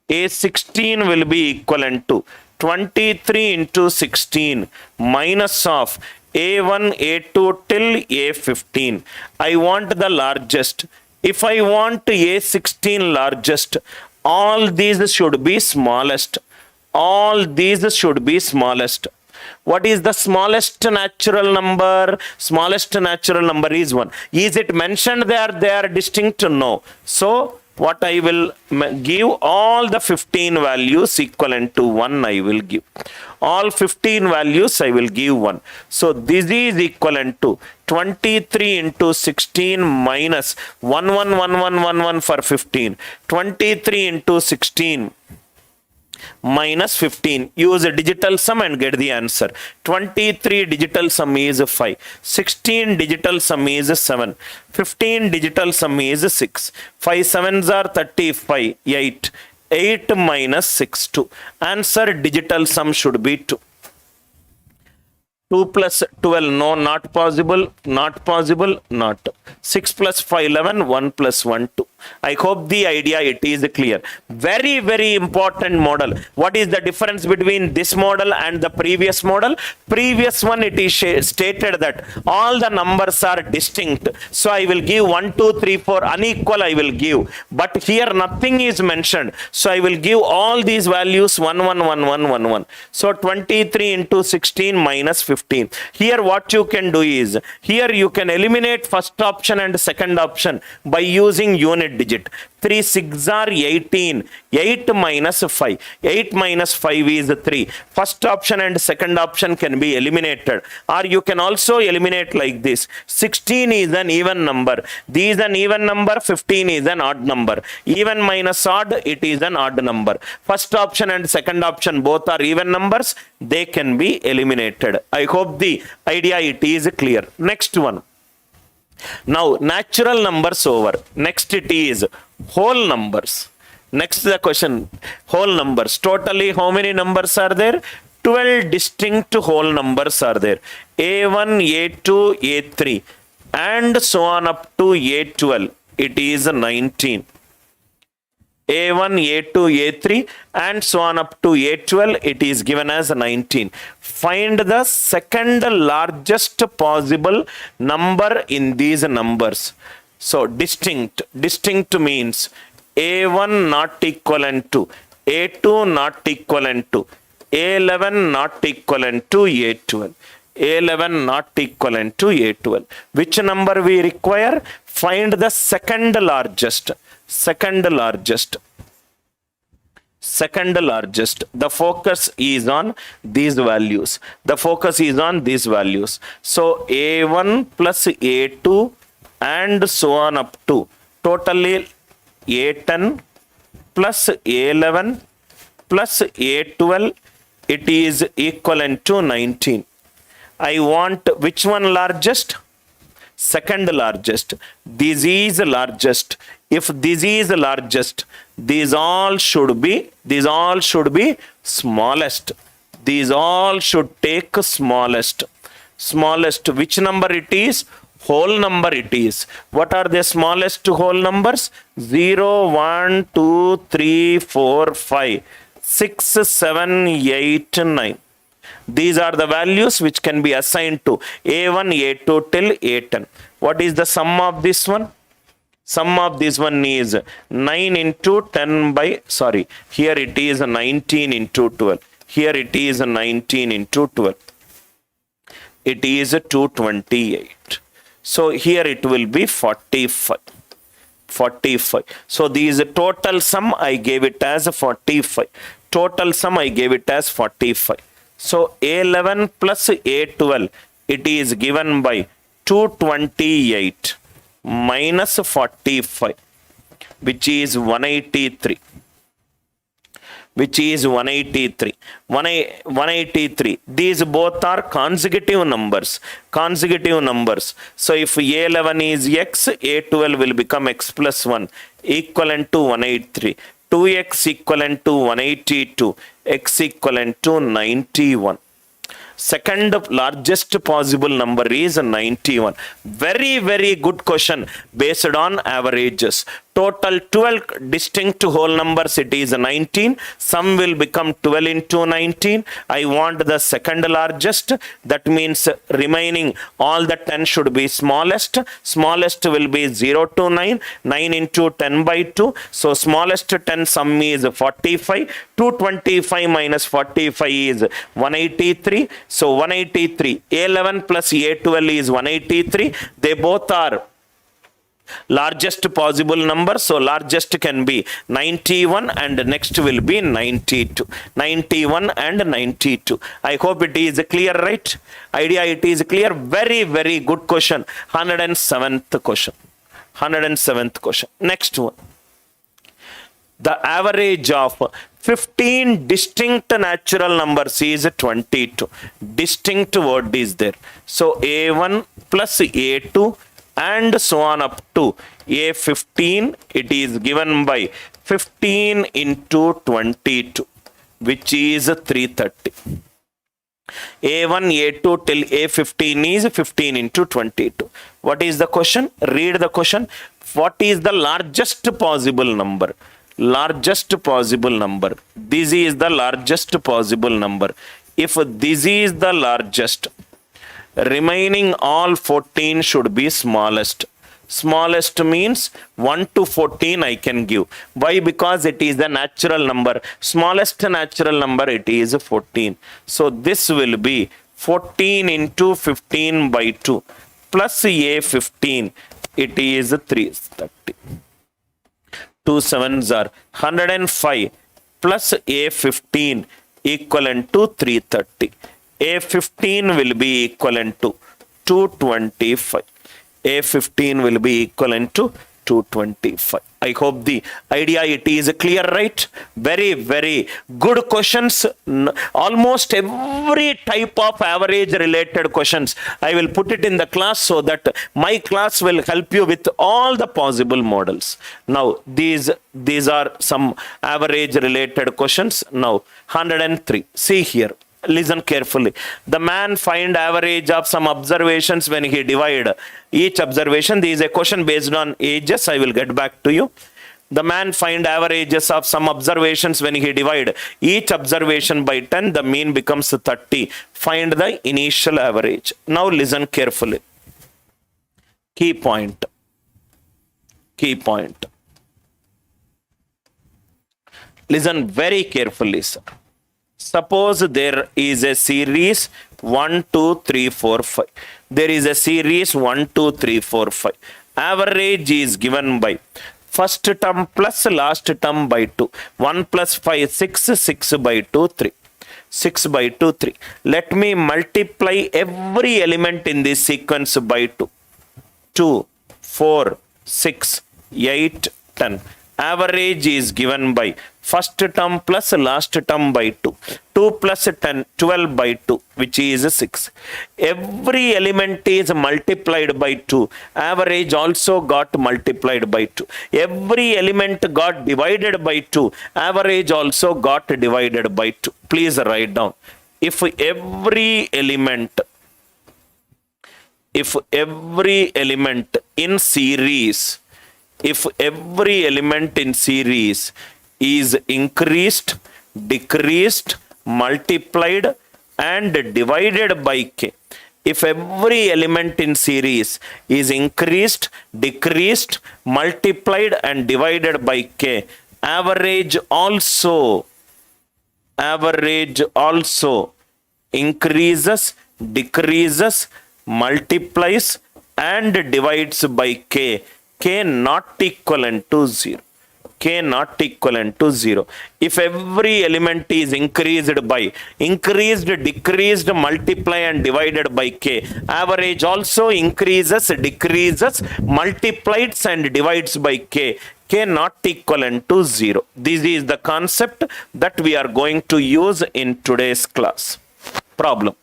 A16 will be equivalent to 23 into 16 minus of A1, A2 till A15. I want the largest. If I want A16 largest, all these should be smallest. All these should be smallest. What is the smallest natural number? Smallest natural number is 1. Is it mentioned there? They are distinct? No. So what I will give, all the 15 values equivalent to 1 I will give. All 15 values I will give 1. So this is equivalent to 23 into 16 minus 111111 for 15. 23 into 16 minus 15. Use a digital sum and get the answer. 23 digital sum is 5. 16 digital sum is 7. 15 digital sum is 6. 5 sevens are 35. 8. 8 minus 6, 2. Answer digital sum should be 2. 2 plus 12, no, not possible, not possible, not. 6 plus 5, 11, 1 plus 1, 2. I hope the idea it is clear. Very, very important model. What is the difference between this model and the previous model? Previous one, it is stated that all the numbers are distinct. So I will give 1, 2, 3, 4 unequal I will give. But here nothing is mentioned. So I will give all these values 1, 1, 1, 1, 1, 1. So 23 into 16 minus 15. Here what you can do is, here you can eliminate first option and second option by using unit digit. 3 6 are 18. 8 minus 5. 8 minus 5 is 3. First option and second option can be eliminated. Or you can also eliminate like this. 16 is an even number. This is an even number. 15 is an odd number. Even minus odd, it is an odd number. First option and second option both are even numbers. They can be eliminated. I hope the idea it is clear. Next one. Now natural numbers over. Next it is whole numbers. Next the question, whole numbers. Totally how many numbers are there? 12 distinct whole numbers are there. A1, A2, A3 and so on up to A12. It is 19. A1, A2, A3 and so on up to A12, it is given as 19. Find the second largest possible number in these numbers. So distinct. Distinct means A1 not equivalent to, A2 not equivalent to, A11 not equivalent to A12. A11 not equivalent to A12. Which number we require? Find the second largest. Second largest. Second largest. The focus is on these values. The focus is on these values. So A1 plus A2 and so on up to totally A10 plus A11 plus A12. It is equivalent to 19. I want which one largest? Second largest. This is largest. If this is largest, these all should be smallest. These all should take smallest. Smallest, which number it is? Whole number it is. What are the smallest whole numbers? 0, 1, 2, 3, 4, 5, 6, 7, 8, 9. These are the values which can be assigned to A1, A2 till A10. What is the sum of this one? Sum of this one is 9 into 10 by, sorry, here it is 19 into 12. Here it is 19 into 12. It is 228. So here it will be 45. 45. So this total sum I gave it as 45. Total sum I gave it as 45. So A11 plus A12, it is given by 228 minus 45, which is 183. Which is 183. 183. These both are consecutive numbers. Consecutive numbers. So if A11 is X, A12 will become X plus 1, equivalent to 183. 2x equivalent to 182, x equivalent to 91. Second largest possible number is 91. Very, very good question based on averages. Total 12 distinct whole numbers, it is 19. Sum will become 12 into 19. I want the second largest. That means remaining all the 10 should be smallest. Smallest will be 0 to 9. 9 into 10 by 2. So smallest 10 sum is 45. 225 minus 45 is 183. So 183. A11 plus A12 is 183. They both are largest possible number. So largest can be 91 and next will be 92. 91 and 92. I hope it is clear, right? Idea it is clear. Very, very good question. 107th question. 107th question. Next one. The average of 15 distinct natural numbers is 22. Distinct word is there. So A1 plus A2 and so on up to A15, it is given by 15 into 22, which is 330. A1, A2 till A15 is 15 into 22. What is the question? Read the question. What is the largest possible number? Largest possible number. This is the largest possible number. If this is the largest, remaining all 14 should be smallest. Smallest means 1 to 14 I can give. Why? Because it is the natural number. Smallest natural number, it is 14. So this will be 14 into 15 by 2 plus A15. It is 330. 2 sevens are 105 plus A15 equivalent to 330. A15 will be equivalent to 225. A15 will be equivalent to 225. I hope the idea it is clear, right? Very, very good questions. Almost every type of average related questions I will put it in the class so that my class will help you with all the possible models. Now these are some average related questions. Now 103. See here. Listen carefully. The man find average of some observations when he divide each observation. This is a question based on ages. I will get back to you. The man find averages of some observations when he divide each observation by 10. The mean becomes 30. Find the initial average. Now listen carefully. Key point. Key point. Listen very carefully, sir. Suppose there is a series 1, 2, 3, 4, 5. There is a series 1, 2, 3, 4, 5. Average is given by first term plus last term by 2. 1 plus 5, 6, 6 by 2, 3. 6 by 2, 3. Let me multiply every element in this sequence by 2. 2, 4, 6, 8, 10. Average is given by first term plus last term by 2. 2 plus 10, 12 by 2, which is 6. Every element is multiplied by 2. Average also got multiplied by 2. Every element got divided by 2. Average also got divided by 2. Please write down. If every element in series, if every element in series is increased, decreased, multiplied and divided by k. If every element in series is increased, decreased, multiplied and divided by k, average also increases, decreases, multiplies and divides by k. K not equivalent to 0. K not equivalent to 0. If every element is increased, decreased, multiply and divided by k, average also increases, decreases, multiplies and divides by k. K not equivalent to 0. This is the concept that we are going to use in today's class. Problem.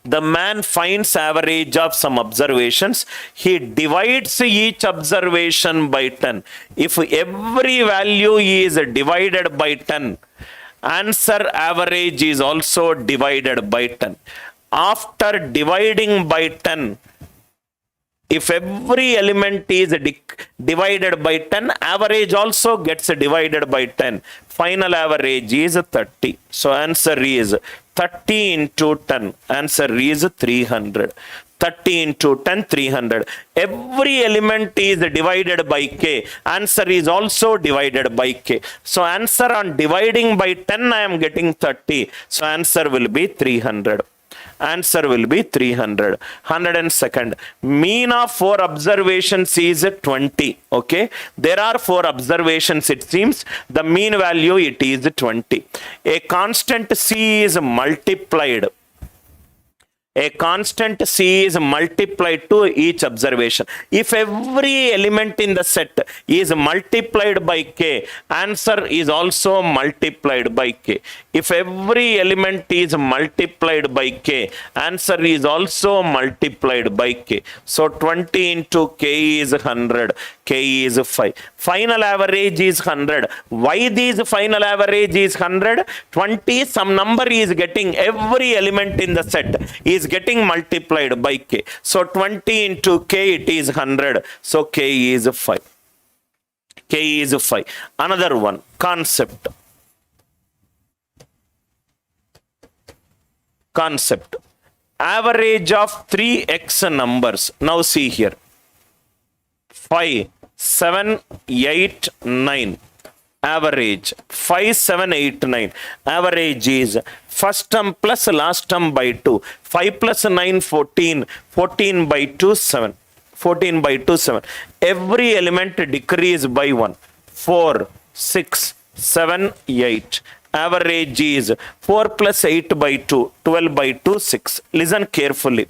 The man finds average of some observations. He divides each observation by 10. If every value is divided by 10, answer average is also divided by 10. After dividing by 10, if every element is divided by 10, average also gets divided by 10. Final average is 30. So answer is 30 into 10. Answer is 300. 30 into 10, 300. Every element is divided by k. Answer is also divided by k. So answer on dividing by 10, I am getting 30. So answer will be 300. Answer will be 300. 102nd. Mean of 4 observations is 20. Okay. There are 4 observations, it seems. The mean value, it is 20. A constant c is multiplied. A constant c is multiplied to each observation. If every element in the set is multiplied by k, answer is also multiplied by k. If every element is multiplied by k, answer is also multiplied by k. So 20 into k is 100. K is 5. Final average is 100. Why this final average is 100? 20, some number is getting, every element in the set is getting multiplied by k. So 20 into k, it is 100. So k is 5. K is 5. Another one, concept. Concept. Average of 3x numbers. Now see here. 5, 7, 8, 9. Average 5, 7, 8, 9. Average is first term plus last term by 2. 5 plus 9, 14. 14 by 2, 7. 14 by 2, 7. Every element decrease by 1. 4, 6, 7, 8. Average is 4 plus 8 by 2, 12 by 2, 6. Listen carefully.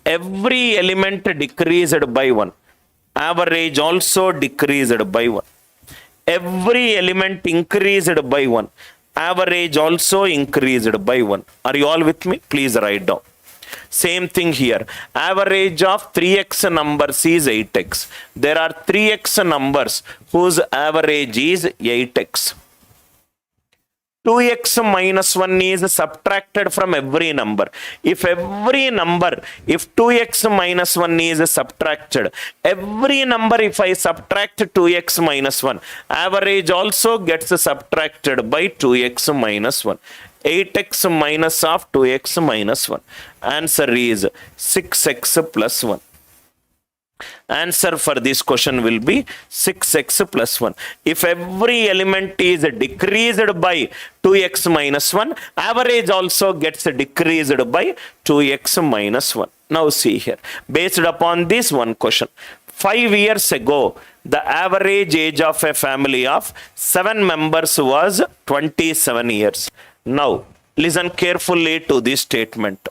Every element decreased by 1. Average also decreased by 1. Every element increased by 1. Average also increased by 1. Are you all with me? Please write down. Same thing here. Average of 3x numbers is 8x. There are 3x numbers whose average is 8x. 2x minus 1 is subtracted from every number. If 2x minus 1 is subtracted, every number if I subtract 2x minus 1, average also gets subtracted by 2x minus 1. 8x minus of 2x minus 1. Answer is 6x plus 1. Answer for this question will be 6x plus 1. If every element is decreased by 2x minus 1, average also gets decreased by 2x minus 1. Now see here, based upon this one question, 5 years ago, the average age of a family of 7 members was 27 years. Now, listen carefully to this statement.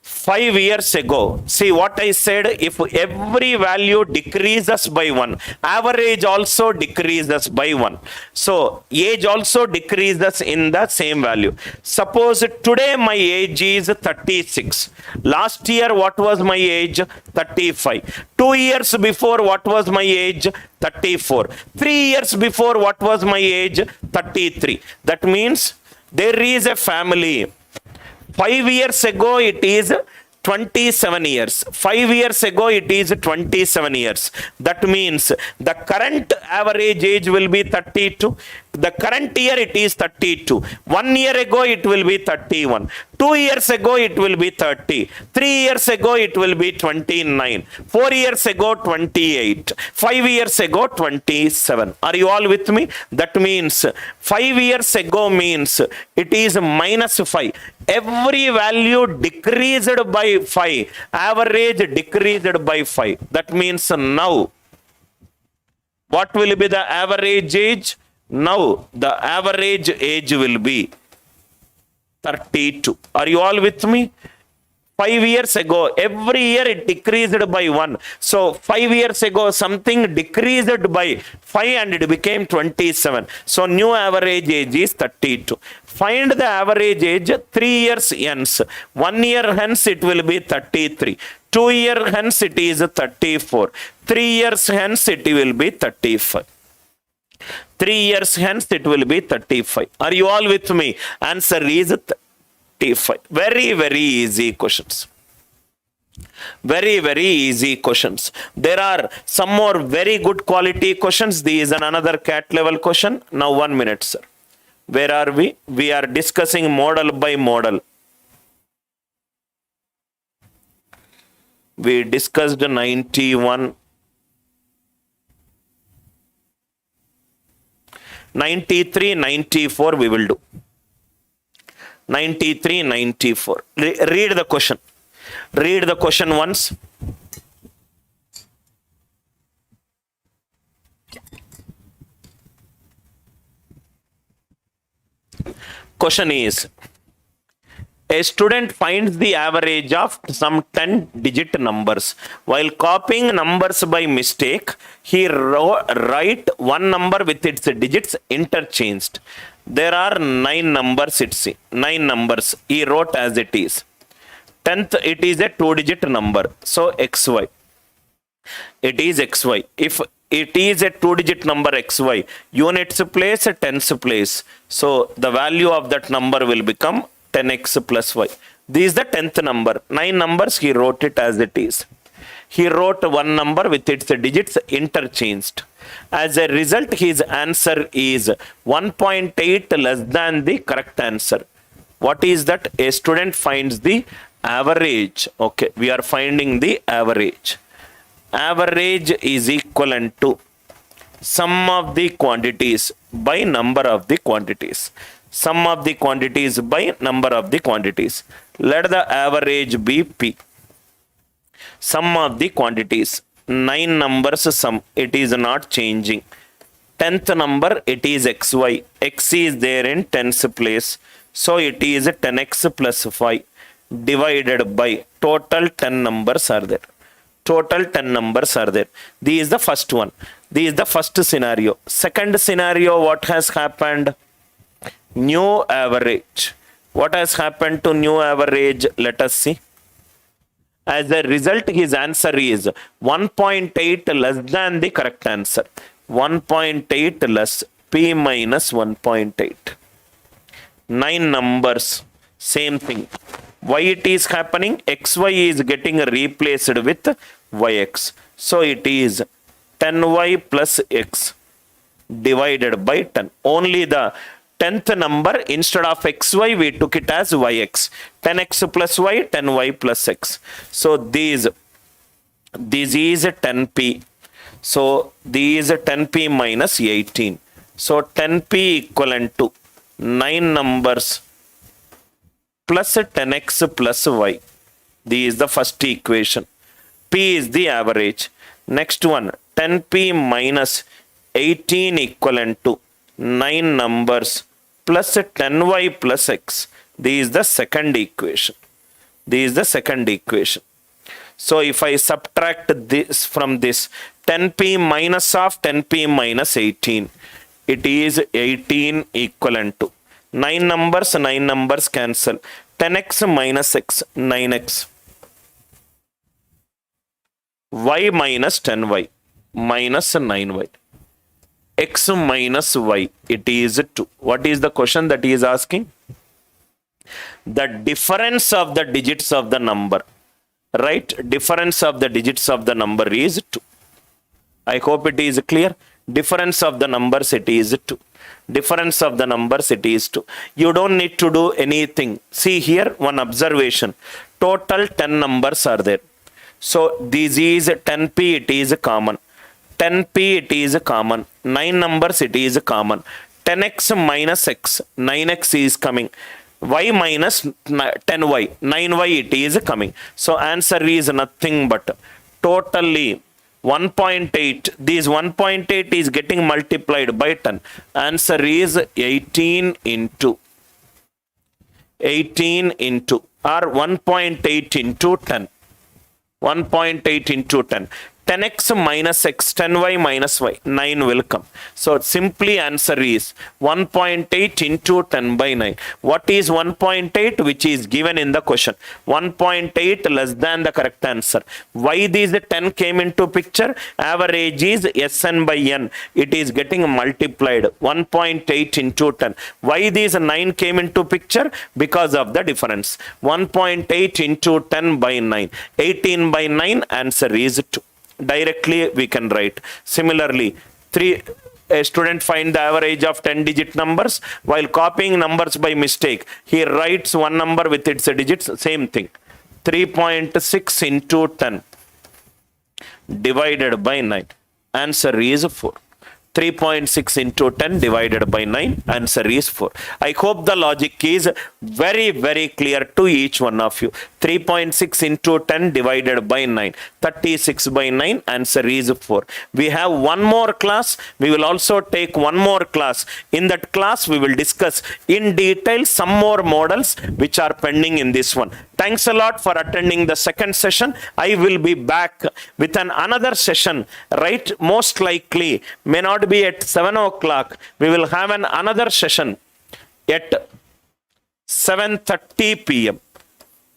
5 years ago, see what I said, if every value decreases by 1, average also decreases by 1. So, age also decreases in the same value. Suppose today my age is 36. Last year, what was my age? 35. 2 years before, what was my age? 34. 3 years before, what was my age? 33. That means there is a family. 5 years ago, it is 27 years. 5 years ago, it is 27 years. That means the current average age will be 32. The current year, it is 32. 1 year ago, it will be 31. 2 years ago, it will be 30. 3 years ago, it will be 29. 4 years ago, 28. 5 years ago, 27. Are you all with me? That means 5 years ago means it is minus 5. Every value decreased by 5. Average decreased by 5. That means now, what will be the average age? Now, the average age will be 32. Are you all with me? 5 years ago, every year it decreased by 1. So, 5 years ago, something decreased by 5 and it became 27. So, new average age is 32. Find the average age 3 years hence. 1 year hence it will be 33. 2 years hence it is 34. 3 years hence it will be 35. 3 years hence it will be 35. Are you all with me? Answer is 35. Very, very easy questions. Very, very easy questions. There are some more very good quality questions. This is another CAT level question. Now 1 minute, sir. Where are we? We are discussing model by model. We discussed 91. 93, 94 we will do. 93, 94. Read the question. Read the question once. Question is, a student finds the average of some 10-digit numbers. While copying numbers by mistake, he write one number with its digits interchanged. There are 9 numbers, it's 9 numbers. He wrote as it is. 10th, it is a 2-digit number. So, XY. It is XY. If it is a 2-digit number XY, units place, tens place. So, the value of that number will become 10x plus y. This is the 10th number. 9 numbers, he wrote it as it is. He wrote one number with its digits interchanged. As a result, his answer is 1.8 less than the correct answer. What is that? A student finds the average. Okay, we are finding the average. Average is equivalent to sum of the quantities by number of the quantities. Sum of the quantities by number of the quantities. Let the average be P. Sum of the quantities. 9 numbers sum, it is not changing. 10th number, it is xy. X is there in tens place. So it is 10x plus 5 divided by total 10 numbers are there. Total 10 numbers are there. This is the first one. This is the first scenario. Second scenario, what has happened? New average. What has happened to new average? Let us see. As a result, his answer is 1.8 less than the correct answer. 1.8 less, P minus 1.8. 9 numbers, same thing. Why it is happening? XY is getting replaced with YX. So it is 10y plus X divided by 10. Only the 10th number, instead of xy, we took it as yx. 10x plus y, 10y plus x. So this is 10p. So this is 10p minus 18. So 10p equivalent to 9 numbers plus 10x plus y. This is the first equation. P is the average. Next one, 10p minus 18 equivalent to 9 numbers plus 10y plus x. This is the second equation. This is the second equation. So if I subtract this from this, 10p minus of 10p minus 18, it is 18 equivalent to 9 numbers cancel. 10x minus x, 9x. Y minus 10y minus 9y. X minus y, it is 2. What is the question that he is asking? The difference of the digits of the number, right? Difference of the digits of the number is 2. I hope it is clear. Difference of the numbers, it is 2. Difference of the numbers, it is 2. You don't need to do anything. See here, one observation. Total 10 numbers are there. So this is 10p, it is common. 10p, it is common. 9 numbers, it is common. 10x minus x, 9x is coming. Y minus 10y, 9y, it is coming. So answer is nothing but totally 1.8. This 1.8 is getting multiplied by 10. Answer is 18 into 18 into or 1.8 into 10. 1.8 into 10. 10x minus x, 10y minus y, 9 will come. So simply answer is 1.8 into 10 by 9. What is 1.8? Which is given in the question. 1.8 less than the correct answer. Why these 10 came into picture? Average is Sn by n. It is getting multiplied. 1.8 into 10. Why these 9 came into picture? Because of the difference. 1.8 into 10 by 9. 18 by 9, answer is 2. Directly we can write. Similarly, a student find the average of 10-digit numbers. While copying numbers by mistake, he writes one number with its digits. Same thing. 3.6 into 10 divided by 9. Answer is 4. 3.6 into 10 divided by 9. Answer is 4. I hope the logic is very, very clear to each one of you. 3.6 into 10 divided by 9. 36 by 9. Answer is 4. We have one more class. We will also take one more class. In that class, we will discuss in detail some more models which are pending in this one. Thanks a lot for attending the second session. I will be back with another session, right? Most likely may not be at 7 o'clock. We will have another session at 7:30 p.m.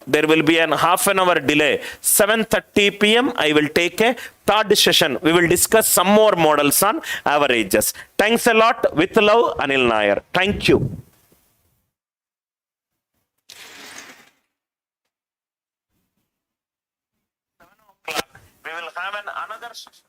There will be an half an hour delay. 7:30 p.m. I will take a third session. We will discuss some more models on averages. Thanks a lot. With love, Anil Nair. Thank you. We will have another session.